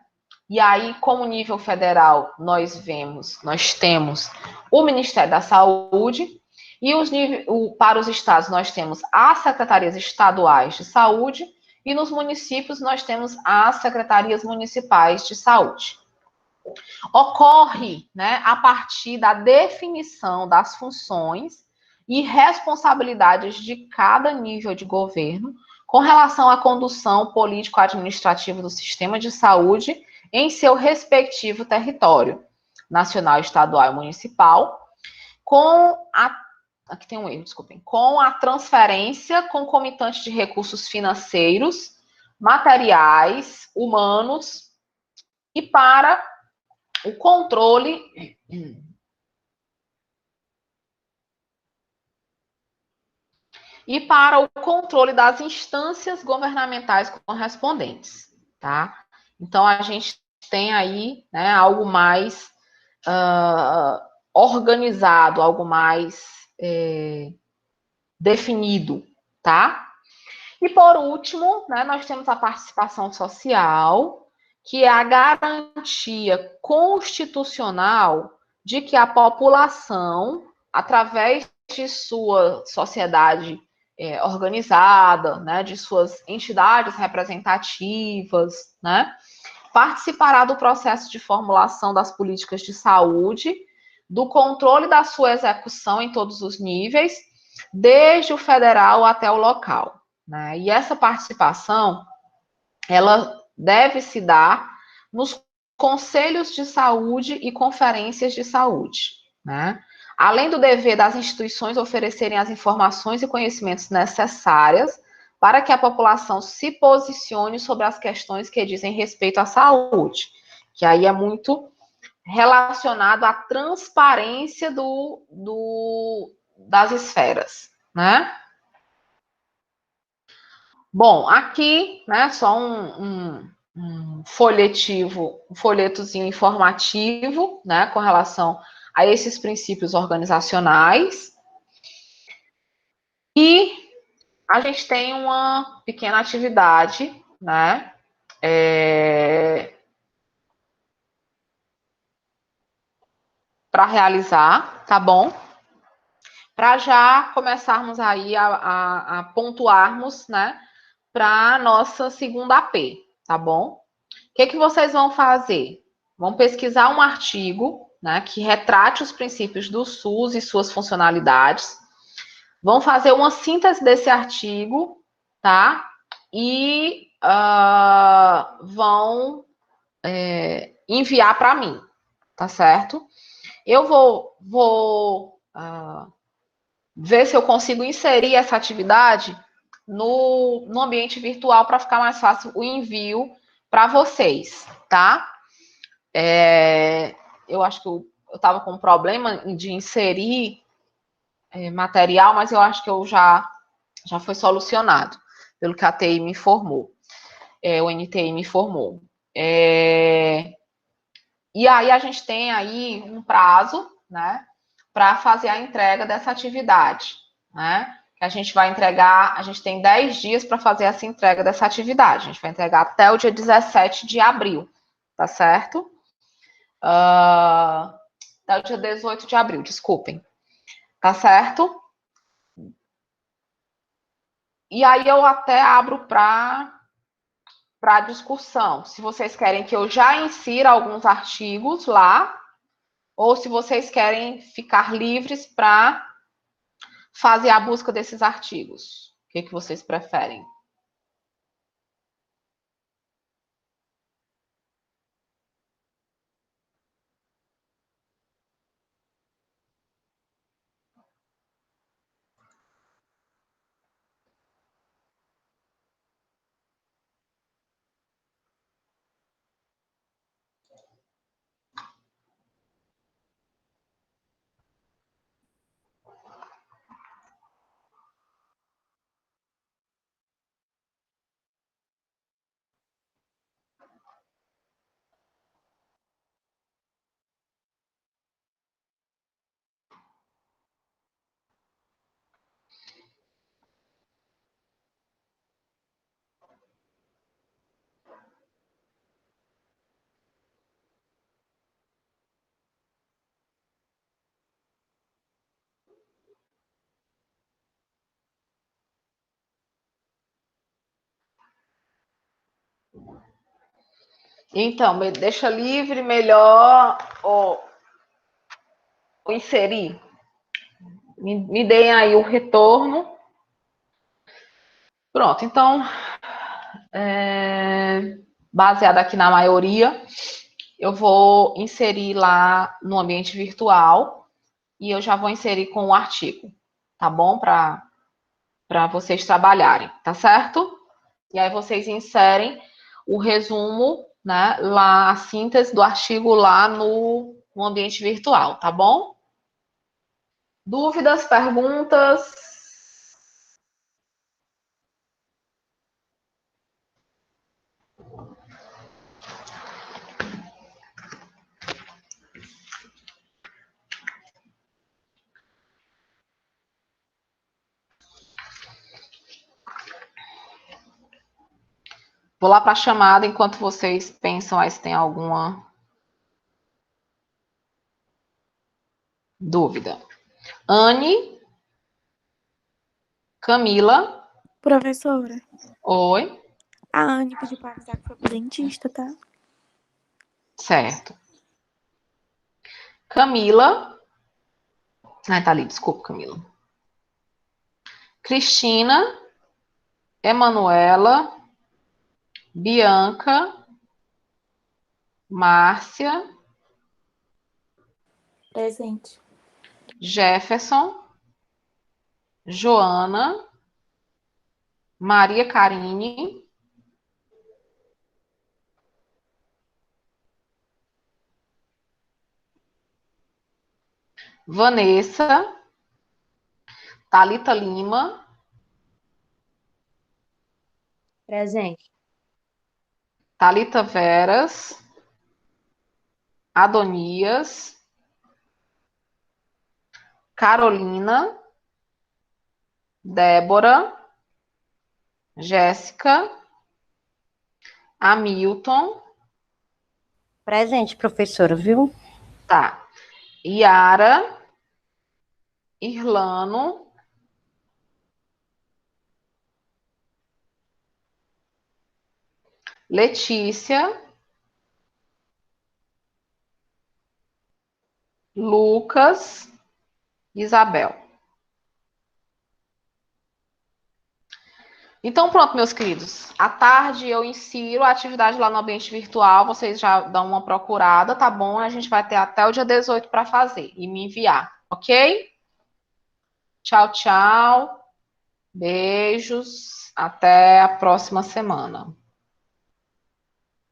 E aí, como nível federal, nós temos o Ministério da Saúde, e para os estados nós temos as secretarias estaduais de saúde, e nos municípios nós temos as secretarias municipais de saúde. Ocorre, né, a partir da definição das funções e responsabilidades de cada nível de governo com relação à condução político-administrativa do sistema de saúde em seu respectivo território, nacional, estadual e municipal, aqui tem um erro, desculpem, com a transferência concomitante de recursos financeiros, materiais, humanos, e para o controle das instâncias governamentais correspondentes, tá? Então, a gente tem aí, né, algo mais organizado, algo mais definido, tá? E, por último, né, nós temos a participação social, que é a garantia constitucional de que a população, através de sua sociedade organizada, né, de suas entidades representativas, né, participará do processo de formulação das políticas de saúde, do controle da sua execução em todos os níveis, desde o federal até o local, né? E essa participação, ela deve se dar nos conselhos de saúde e conferências de saúde, né? Além do dever das instituições oferecerem as informações e conhecimentos necessárias para que a população se posicione sobre as questões que dizem respeito à saúde, que aí é muito relacionado à transparência das esferas, né? Bom, aqui, né, só um folhetozinho informativo, né, com relação a esses princípios organizacionais. E a gente tem uma pequena atividade, né, para realizar, tá bom? Para já começarmos aí a pontuarmos, né, para a nossa segunda AP, tá bom? O que vocês vão fazer? Vão pesquisar um artigo, né, que retrate os princípios do SUS e suas funcionalidades. Vão fazer uma síntese desse artigo, tá? E vão enviar para mim, tá certo? Eu vou ver se eu consigo inserir essa atividade no ambiente virtual para ficar mais fácil o envio para vocês, tá? Eu acho que eu estava com um problema de inserir material, mas eu acho que já foi solucionado, pelo que a TI me informou, o NTI me informou. E aí a gente tem aí um prazo, né, para fazer a entrega dessa atividade, né? Que a gente vai entregar, a gente tem 10 dias para fazer essa entrega dessa atividade. A gente vai entregar até o dia 17 de abril, tá certo? Até o dia 18 de abril, desculpem. Tá certo? E aí eu até abro para discussão. Se vocês querem que eu já insira alguns artigos lá, ou se vocês querem ficar livres para fazer a busca desses artigos. O que vocês preferem? Então, deixa livre, melhor ou inserir. Me deem aí o retorno. Pronto, então, baseado aqui na maioria, eu vou inserir lá no ambiente virtual e eu já vou inserir com o artigo, tá bom? Para vocês trabalharem, tá certo? E aí vocês inserem o resumo, né, lá, a síntese do artigo lá no ambiente virtual, tá bom? Dúvidas, perguntas? Vou lá para a chamada enquanto vocês pensam aí se tem alguma dúvida. Anne, Camila. Professora, Oi. a Anne pediu para avisar que foi pro dentista, tá? Certo. Camila. Ai, tá ali, desculpa, Camila. Cristina, Emanuela, Bianca, Márcia, Presente. Jefferson, Joana, Maria Karine, Vanessa, Thalita Lima, Presente. Thalita Veras, Adonias, Carolina, Débora, Jéssica, Hamilton, Presente, professora, viu? tá, Yara, Irlano, Letícia, Lucas, Isabel. Então, pronto, meus queridos. À tarde eu insiro a atividade lá no ambiente virtual. Vocês já dão uma procurada, tá bom? A gente vai ter até o dia 18 para fazer e me enviar, ok? Tchau, tchau. Beijos. Até a próxima semana.